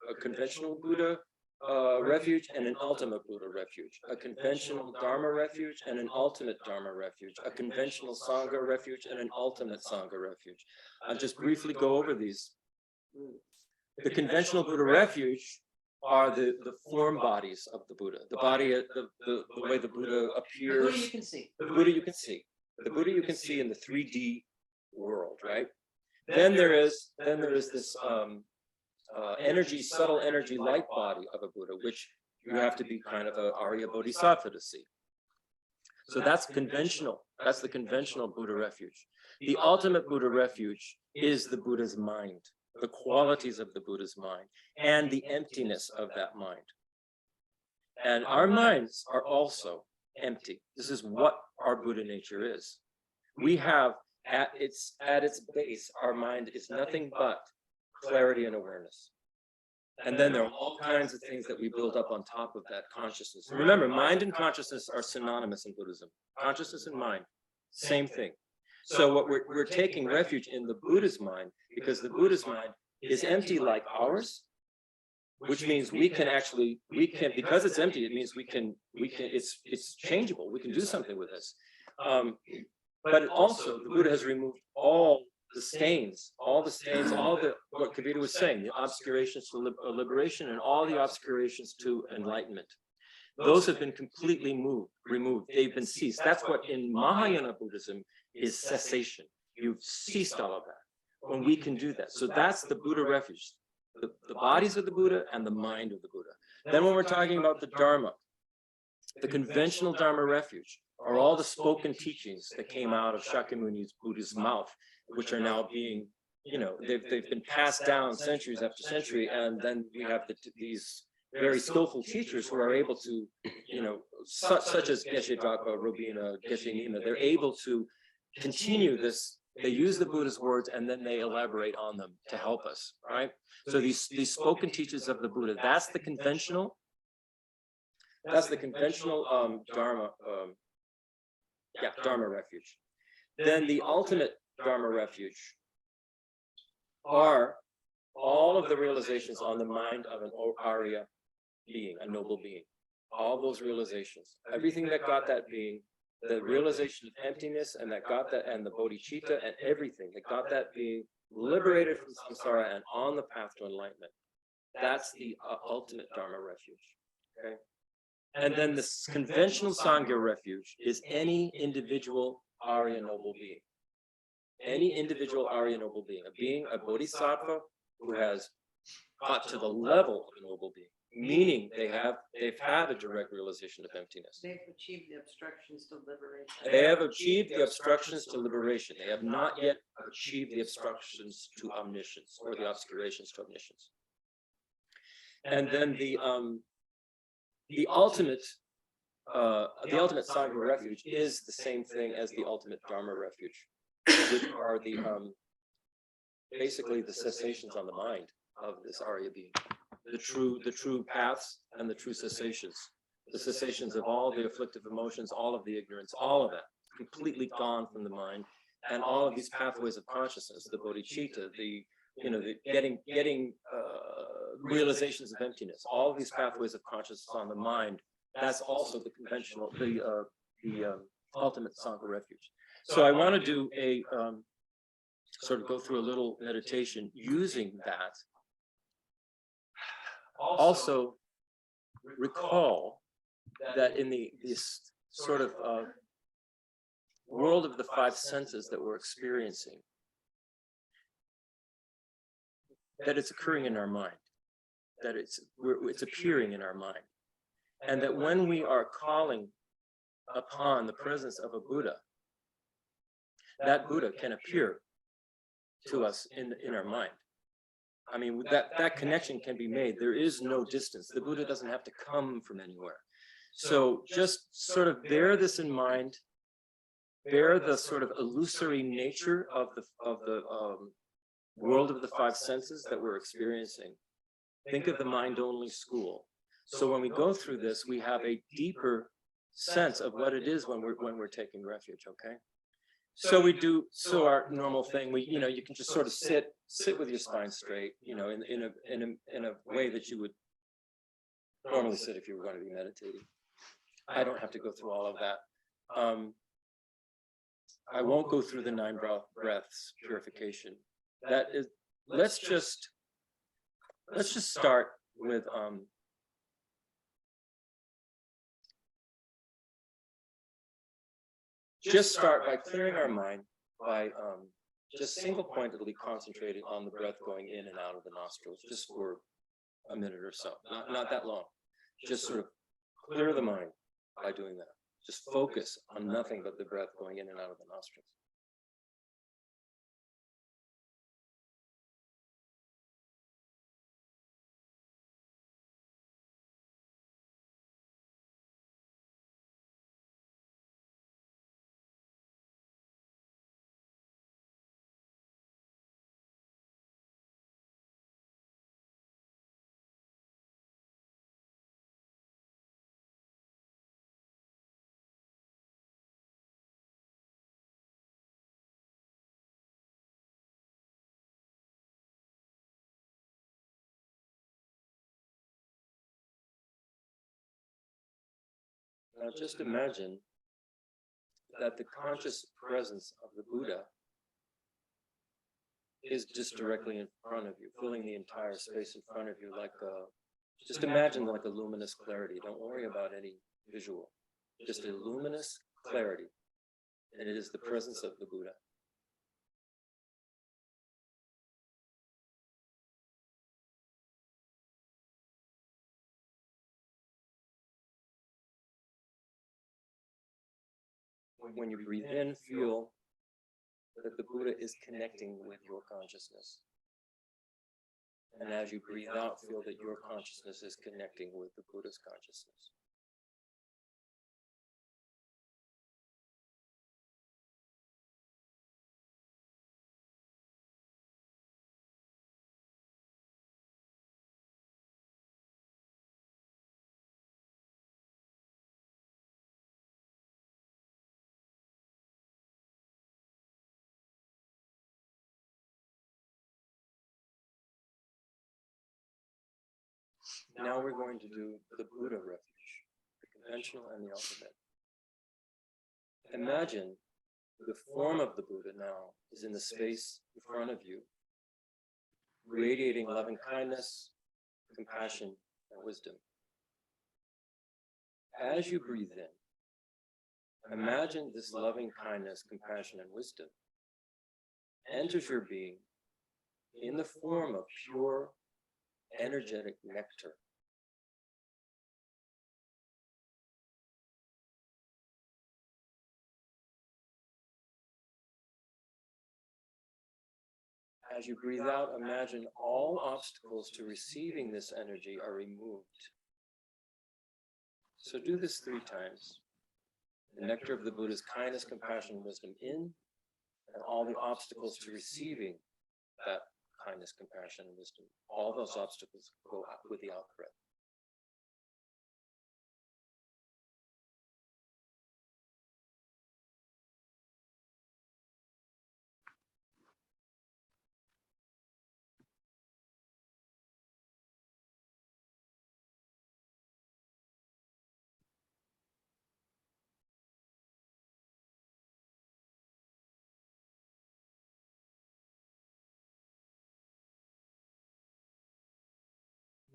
Buddha refuge and an ultimate Buddha refuge, a conventional Dharma refuge and an ultimate Dharma refuge, a conventional Sangha refuge and an ultimate Sangha refuge. I'll just briefly go over these. The conventional Buddha refuge are the form bodies of the Buddha, the body, the way the Buddha appears. The Buddha you can see. The Buddha you can see. The Buddha you can see in the 3D world, right? Then there is this subtle energy light body of a Buddha, which you have to be kind of an Arya Bodhisattva to see. So that's conventional. That's the conventional Buddha refuge. The ultimate Buddha refuge is the Buddha's mind, the qualities of the Buddha's mind, and the emptiness of that mind. And our minds are also empty. This is what our Buddha nature is. We have at its base, our mind is nothing but clarity and awareness. And then there are all kinds of things that we build up on top of that consciousness. And remember, mind and consciousness are synonymous in Buddhism. Consciousness and mind, same thing. So what we're taking refuge in the Buddha's mind, because the Buddha's mind is empty like ours, which means we can, because it's empty, it means it's changeable. We can do something with this. But also the Buddha has removed all the stains, what Kavita was saying, the obscurations to liberation and all the obscurations to enlightenment. Those have been completely removed. They've been ceased. That's what in Mahayana Buddhism is cessation. You've ceased all of that when we can do that. So that's the Buddha refuge. the bodies of the Buddha and the mind of the Buddha. Then when we're talking about the Dharma, the conventional Dharma refuge are all the spoken teachings that came out of Shakyamuni's Buddha's mouth, which are now being, they've been passed down centuries after century. And then we have these very skillful teachers who are able to, such as Geshe Drapa, Robina, Geshe Nima, they're able to continue this. They use the Buddha's words and then they elaborate on them to help us, right? So these spoken teachings of the Buddha, that's the conventional Dharma, Dharma refuge. Then the ultimate Dharma refuge are all of the realizations on the mind of an Arya being, a noble being. All those realizations, everything that got that being, the realization of emptiness, and that got that, and the bodhicitta, and everything that got that being liberated from samsara and on the path to enlightenment. That's the ultimate Dharma refuge. Okay. And then this conventional Sangha refuge is any individual Arya noble being. Any individual Arya noble being, a bodhisattva who has got to the level of a noble being, meaning they've had a direct realization of emptiness. They've achieved the obstructions to liberation. They have achieved the obstructions to liberation. They have not yet achieved the obstructions to omniscience or the obscurations to omniscience. And then the ultimate Sangha refuge is the same thing as the ultimate Dharma refuge, which are basically the cessations on the mind of this Arya being, the true paths and the true cessations of all the afflictive emotions, all of the ignorance, all of that completely gone from the mind, and all of these pathways of consciousness, the bodhicitta, the getting realizations of emptiness, all of these pathways of consciousness on the mind. That's also the conventional, the ultimate Sangha refuge. So I want to do a sort of go through a little meditation using that. Also, recall that in this sort of world of the five senses that we're experiencing, that it's occurring in our mind, that it's appearing in our mind, and that when we are calling upon the presence of a Buddha, that Buddha can appear to us in our mind. I mean, that connection can be made. There is no distance. The Buddha doesn't have to come from anywhere. So just sort of bear this in mind, bear the sort of illusory nature of the world of the five senses that we're experiencing. Think of the mind-only school. So when we go through this, we have a deeper sense of what it is when we're taking refuge. Okay. So we do our normal thing. You can just sort of sit with your spine straight, in a way that you would normally sit if you were going to be meditating. I don't have to go through all of that. I won't go through the 9 breaths purification. That is, let's just start with just start by clearing our mind by just single-pointedly concentrating on the breath going in and out of the nostrils, just for a minute or so, not that long. Just sort of clear the mind by doing that. Just focus on nothing but the breath going in and out of the nostrils. Now just imagine that the conscious presence of the Buddha is just directly in front of you, filling the entire space in front of you, just imagine like a luminous clarity. Don't worry about any visual, just a luminous clarity. And it is the presence of the Buddha. when you breathe in, feel that the Buddha is connecting with your consciousness. And as you breathe out, feel that your consciousness is connecting with the Buddha's consciousness. Now we're going to do the Buddha refuge, the conventional and the ultimate. Imagine the form of the Buddha now is in the space in front of you, radiating loving kindness, compassion, and wisdom. As you breathe in, imagine this loving kindness, compassion, and wisdom enters your being in the form of pure, energetic nectar. As you breathe out, imagine all obstacles to receiving this energy are removed. So do this 3 times. The nectar of the Buddha's kindness, compassion, and wisdom in, and all the obstacles to receiving that kindness, compassion, and wisdom. All those obstacles go out with the out breath.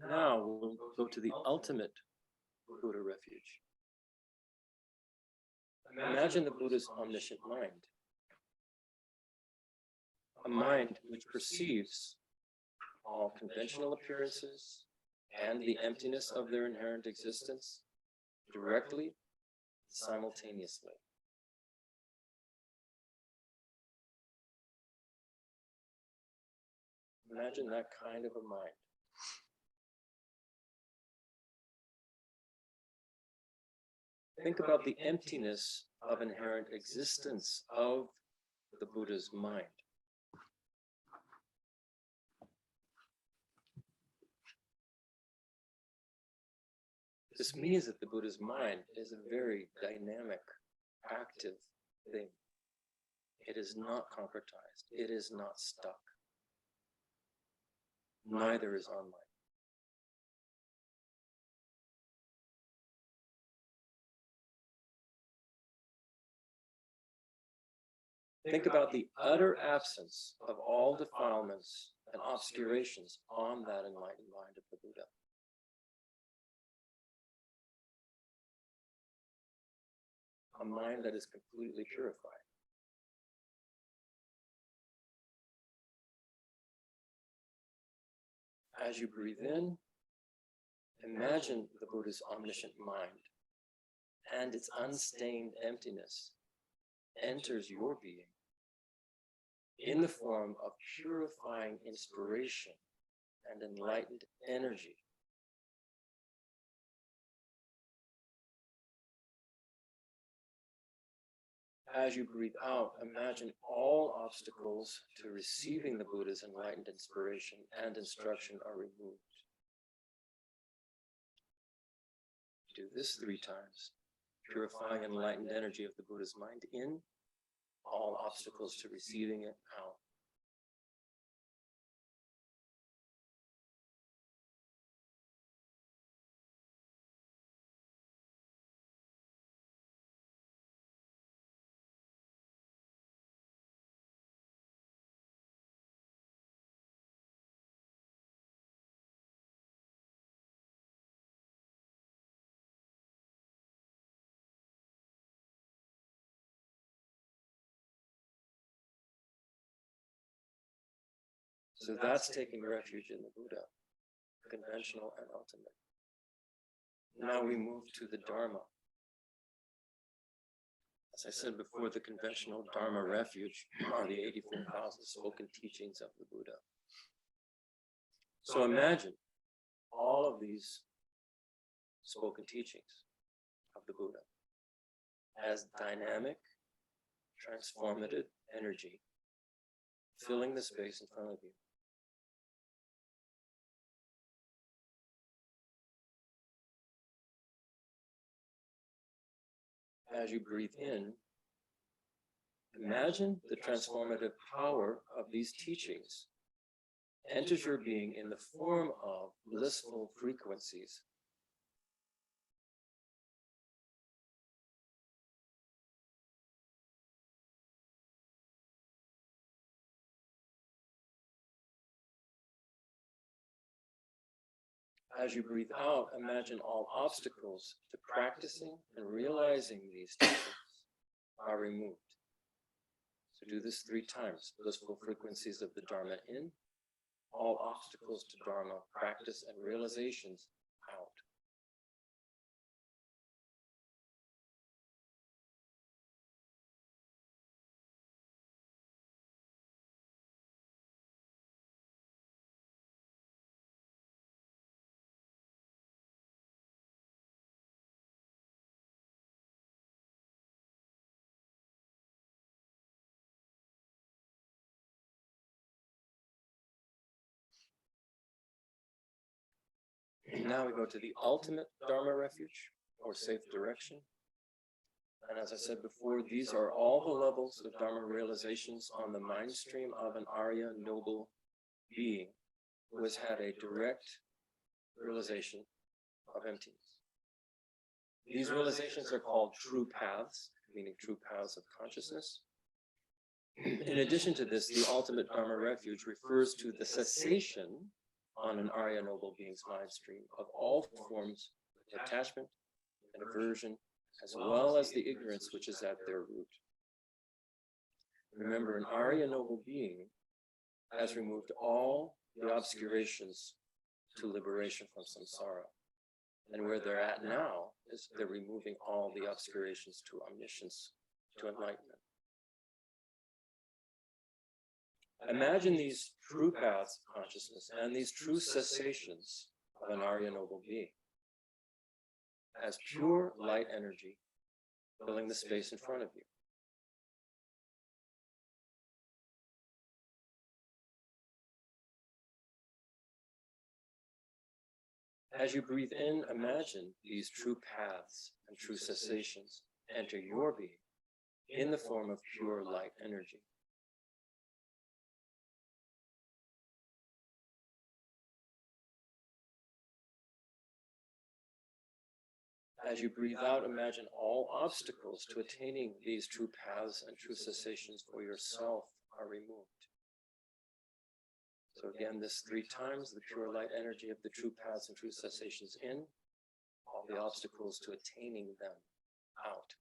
Now we'll go to the ultimate Buddha refuge. Imagine the Buddha's omniscient mind. A mind which perceives all conventional appearances and the emptiness of their inherent existence directly, simultaneously. Imagine that kind of a mind. Think about the emptiness of inherent existence of the Buddha's mind. This means that the Buddha's mind is a very dynamic, active thing. It is not concretized. It is not stuck. Neither is our mind. Think about the utter absence of all defilements and obscurations on that enlightened mind of the Buddha. A mind that is completely purified. As you breathe in, imagine the Buddha's omniscient mind and its unstained emptiness enters your being in the form of purifying inspiration and enlightened energy. As you breathe out, imagine all obstacles to receiving the Buddha's enlightened inspiration and instruction are removed. Do this 3 times, purifying enlightened energy of the Buddha's mind in, all obstacles to receiving it out. So that's taking refuge in the Buddha, conventional and ultimate. Now we move to the Dharma. As I said before, the conventional Dharma refuge are the 84,000 spoken teachings of the Buddha. So imagine all of these spoken teachings of the Buddha as dynamic, transformative energy filling the space in front of you. As you breathe in, imagine the transformative power of these teachings enters your being in the form of blissful frequencies. As you breathe out, imagine all obstacles to practicing and realizing these teachings are removed. So do this 3 times. Blissful frequencies of the Dharma in, all obstacles to Dharma practice and realizations out. Now we go to the ultimate Dharma refuge, or safe direction. And as I said before, these are all the levels of Dharma realizations on the mind stream of an Arya noble being who has had a direct realization of emptiness. These realizations are called true paths, meaning true paths of consciousness. In addition to this, the ultimate Dharma refuge refers to the cessation on an Arya noble being's mind stream of all forms of attachment and aversion, as well as the ignorance which is at their root. Remember, an Arya noble being has removed all the obscurations to liberation from samsara. And where they're at now is they're removing all the obscurations to omniscience, to enlightenment. Imagine these true paths of consciousness and these true cessations of an Arya noble being as pure light energy filling the space in front of you. As you breathe in, imagine these true paths and true cessations enter your being in the form of pure light energy. As you breathe out, imagine all obstacles to attaining these true paths and true cessations for yourself are removed. So again, this 3 times, the pure light energy of the true paths and true cessations in, all the obstacles to attaining them out.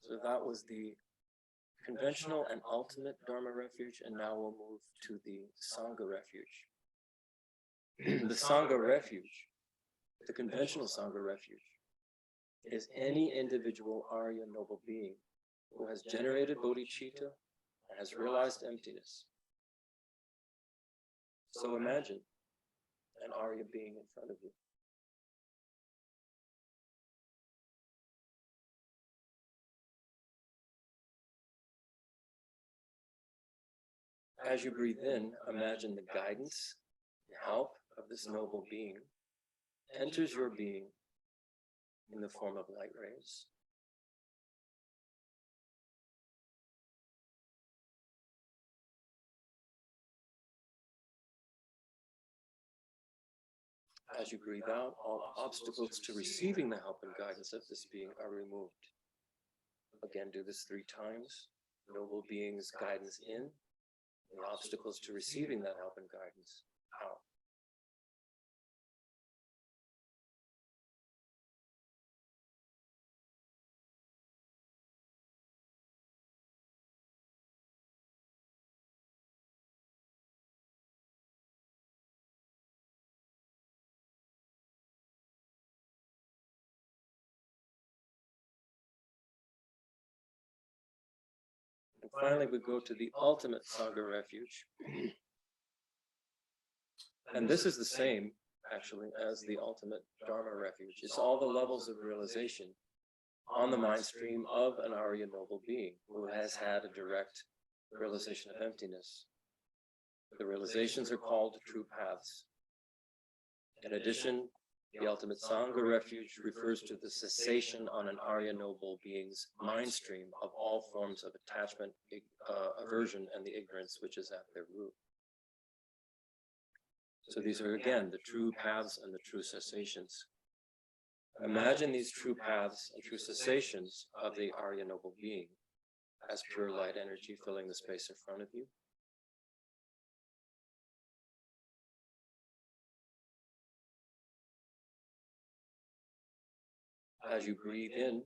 So that was the conventional and ultimate Dharma refuge, and now we'll move to the Sangha refuge. The Sangha refuge, the conventional Sangha refuge, is any individual Arya noble being who has generated bodhicitta and has realized emptiness. So imagine an Arya being in front of you. As you breathe in, imagine the guidance and help of this noble being enters your being in the form of light rays. As you breathe out, all obstacles to receiving the help and guidance of this being are removed. Again, do this 3 times. Noble being's guidance in, the obstacles to receiving that help and guidance out. And finally, we go to the ultimate Sangha refuge. And this is the same, actually, as the ultimate Dharma refuge. It's all the levels of realization on the mind stream of an Arya noble being who has had a direct realization of emptiness. The realizations are called true paths. In addition, the ultimate Sangha refuge refers to the cessation on an Arya noble being's mind stream of all forms of attachment, aversion, and the ignorance which is at their root. So these are, again, the true paths and the true cessations. Imagine these true paths and true cessations of the Arya noble being as pure light energy filling the space in front of you. As you breathe in,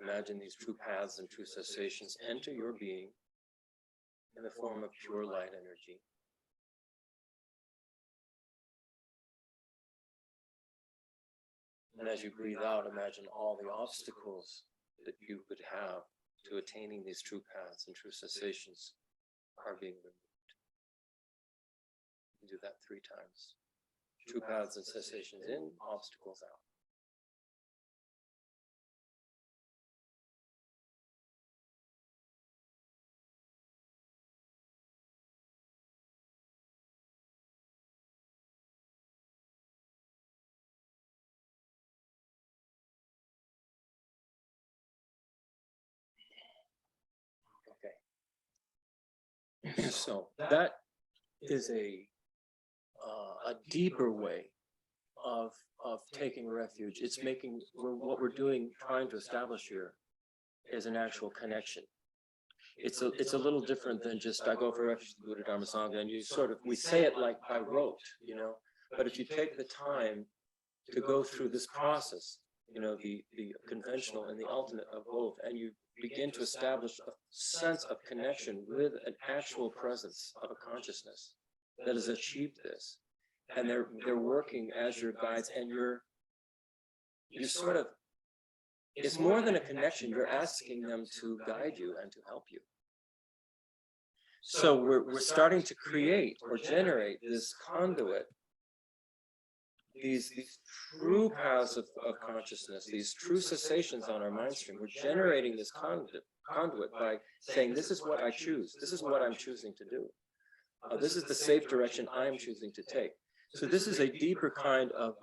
imagine these true paths and true cessations enter your being in the form of pure light energy. And as you breathe out, imagine all the obstacles that you could have to attaining these true paths and true cessations are being removed. Do that 3 times. True paths and cessations in, obstacles out. Okay. So that is a deeper way of taking refuge. It's making what we're doing, trying to establish here, is an actual connection. It's a little different than just I go for refuge to the Buddha Dharma Sangha, and you sort of, we say it like by rote, you know. But if you take the time to go through this process, you know, the conventional and the ultimate of both, and you begin to establish a sense of connection with an actual presence of a consciousness that has achieved this, and they're working as your guides, and you're sort of, it's more than a connection, you're asking them to guide you and to help you. So we're starting to create or generate this conduit, these true paths of consciousness, these true cessations on our mind stream. We're generating this conduit by saying, this is what I choose. This is what I'm choosing to do. This is the safe direction I'm choosing to take. So this is a deeper kind of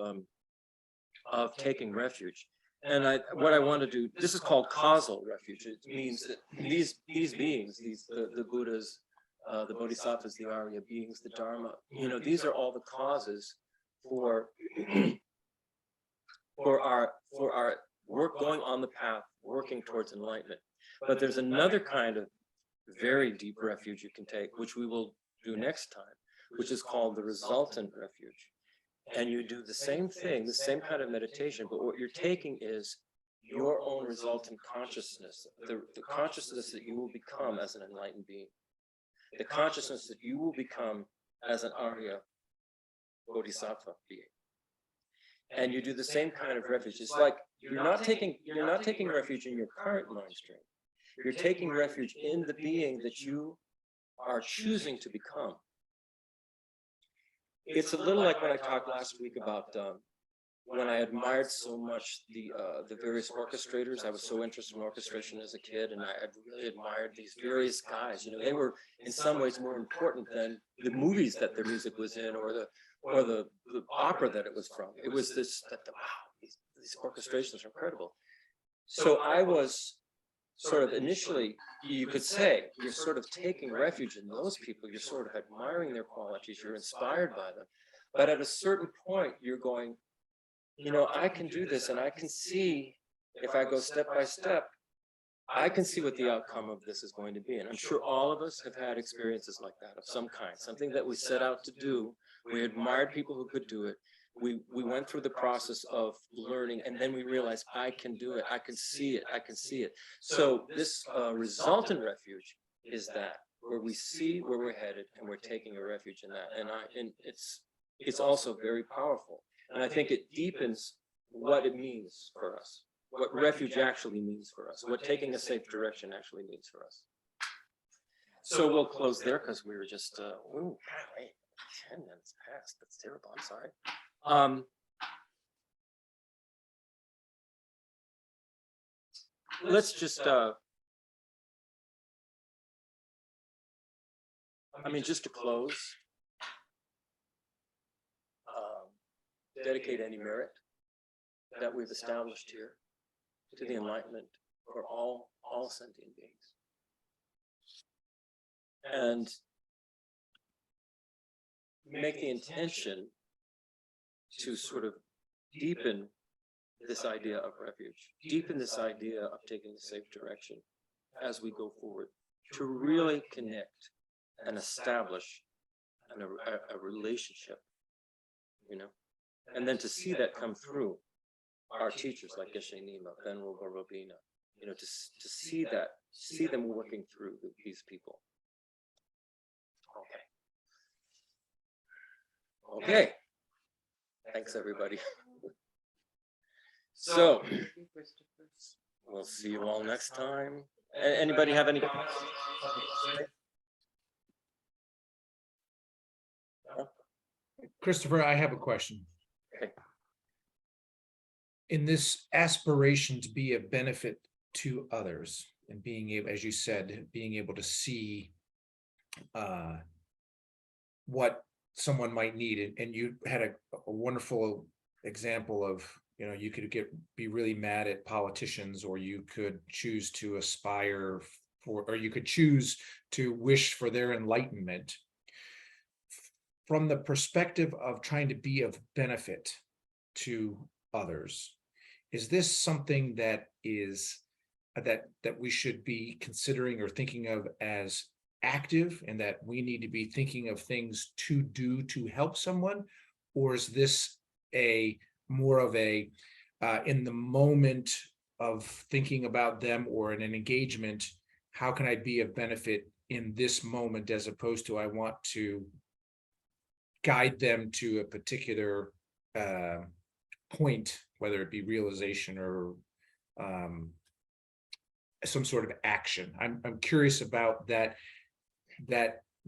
taking refuge. And what I want to do, this is called causal refuge. It means that these beings, the Buddhas, the Bodhisattvas, the Arya beings, the Dharma, you know, these are all the causes for our work going on the path, working towards enlightenment. But there's another kind of very deep refuge you can take, which we will do next time, which is called the resultant refuge. And you do the same thing, the same kind of meditation, but what you're taking is your own resultant consciousness, the consciousness that you will become as an enlightened being, the consciousness that you will become as an Arya Bodhisattva being. And you do the same kind of refuge. It's like you're not taking refuge in your current mind stream. You're taking refuge in the being that you are choosing to become. It's a little like when I talked last week about when I admired so much the various orchestrators. I was so interested in orchestration as a kid, and I really admired these various guys. You know, they were in some ways more important than the movies that their music was in, or the opera that it was from. It was this, wow, these orchestrations are incredible. So I was sort of initially, you could say, you're sort of taking refuge in those people. You're sort of admiring their qualities. You're inspired by them. But at a certain point, you're going, you know, I can do this, and I can see, if I go step by step, I can see what the outcome of this is going to be. And I'm sure all of us have had experiences like that of some kind, something that we set out to do. We admired people who could do it. We went through the process of learning, and then we realized, I can do it. I can see it. I can see it. So this resultant refuge is that, where we see where we're headed and we're taking a refuge in that. And it's also very powerful. And I think it deepens what it means for us, what refuge actually means for us, what taking a safe direction actually means for us. So we'll close there because we were just, ooh, wait, 10 minutes past. That's terrible. I'm sorry. Let's just, just to close, dedicate any merit that we've established here to the enlightenment for all sentient beings. And make the intention to sort of deepen this idea of refuge, deepen this idea of taking a safe direction as we go forward, to really connect and establish a relationship, and then to see that come through our teachers like Geshe Nima, Venerable Robina, to see them working through these people. Okay. Thanks, everybody. So we'll see you all next time. Anybody have any? Christopher, I have a question. Okay. In this aspiration to be a benefit to others and being able, as you said, being able to see what someone might need, and you had a wonderful example of, you could be really mad at politicians, or you could choose to aspire for, or you could choose to wish for their enlightenment. From the perspective of trying to be of benefit to others, is this something that is that we should be considering or thinking of as active, and that we need to be thinking of things to do to help someone? Or is this more of a in the moment of thinking about them, or in an engagement, how can I be of benefit in this moment, as opposed to I want to guide them to a particular point, whether it be realization or some sort of action? I'm curious about that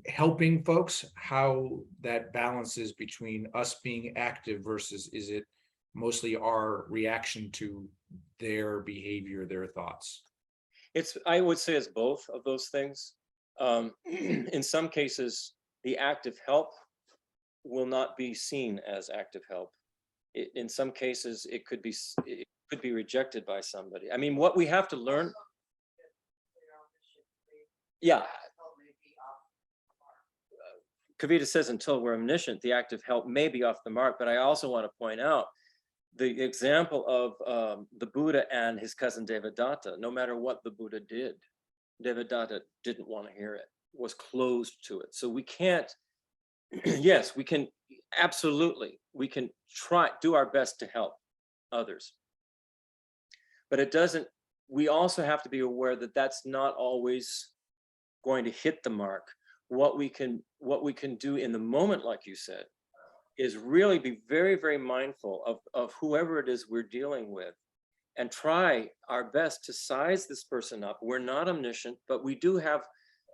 helping folks, how that balances between us being active versus, is it mostly our reaction to their behavior, their thoughts? I would say it's both of those things. In some cases, the active help will not be seen as active help. In some cases, it could be rejected by somebody. I mean, what we have to learn. Yeah. Kavita says, until we're omniscient, the active help may be off the mark. But I also want to point out the example of the Buddha and his cousin Devadatta. No matter what the Buddha did, Devadatta didn't want to hear it, was closed to it. So we can't, yes, we can, absolutely, we can do our best to help others. But it doesn't, we also have to be aware that that's not always going to hit the mark. What we can do in the moment, like you said, is really be very, very mindful of whoever it is we're dealing with, and try our best to size this person up. We're not omniscient, but we do have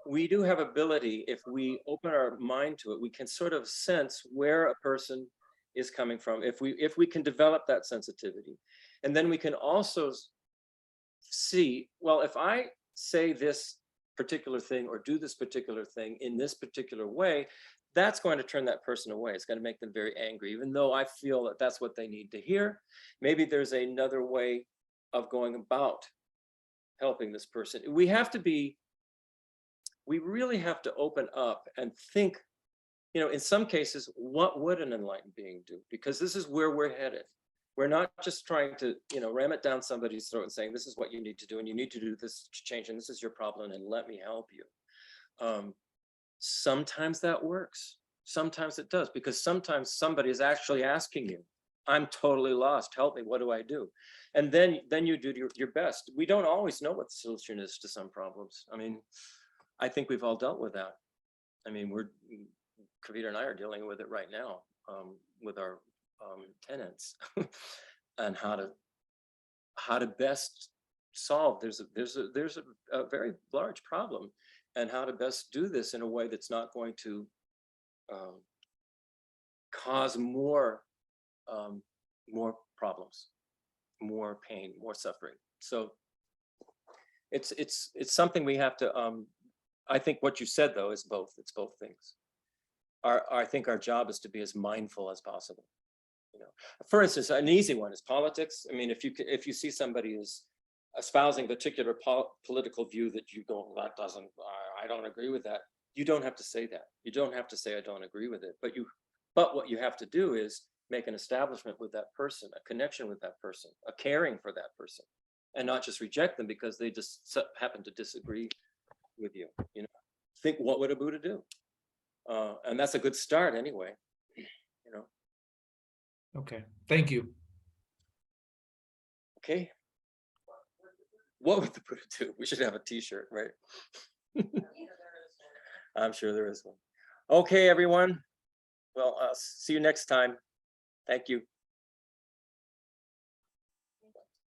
ability. If we open our mind to it, we can sort of sense where a person is coming from, if we can develop that sensitivity. And then we can also see, well, if I say this particular thing or do this particular thing in this particular way, that's going to turn that person away. It's going to make them very angry, even though I feel that that's what they need to hear. Maybe there's another way of going about helping this person. We really have to open up and think, in some cases, what would an enlightened being do? Because this is where we're headed. We're not just trying to, ram it down somebody's throat and saying, this is what you need to do, and you need to do this change, and this is your problem, and let me help you. Sometimes that works. Sometimes it does, because sometimes somebody is actually asking you, I'm totally lost, help me, what do I do? And then you do your best. We don't always know what the solution is to some problems. I mean, I think we've all dealt with that. I mean, Kavita and I are dealing with it right now, with our tenants and how to best solve. There's a very large problem, and how to best do this in a way that's not going to cause more problems, more pain, more suffering. So it's something we have to. I think what you said though is both. It's both things. I think our job is to be as mindful as possible. For instance, an easy one is politics. I mean, if you see somebody is espousing a particular political view that you go, that doesn't, I don't agree with that. You don't have to say that. You don't have to say I don't agree with it. But what you have to do is make an establishment with that person, a connection with that person, a caring for that person, and not just reject them because they just happen to disagree with you. Think, what would a Buddha do? And that's a good start anyway. Okay, thank you. Okay. What would the Buddha do? We should have a t-shirt, right? I'm sure there is one. Okay, everyone. Well, I'll see you next time. Thank you.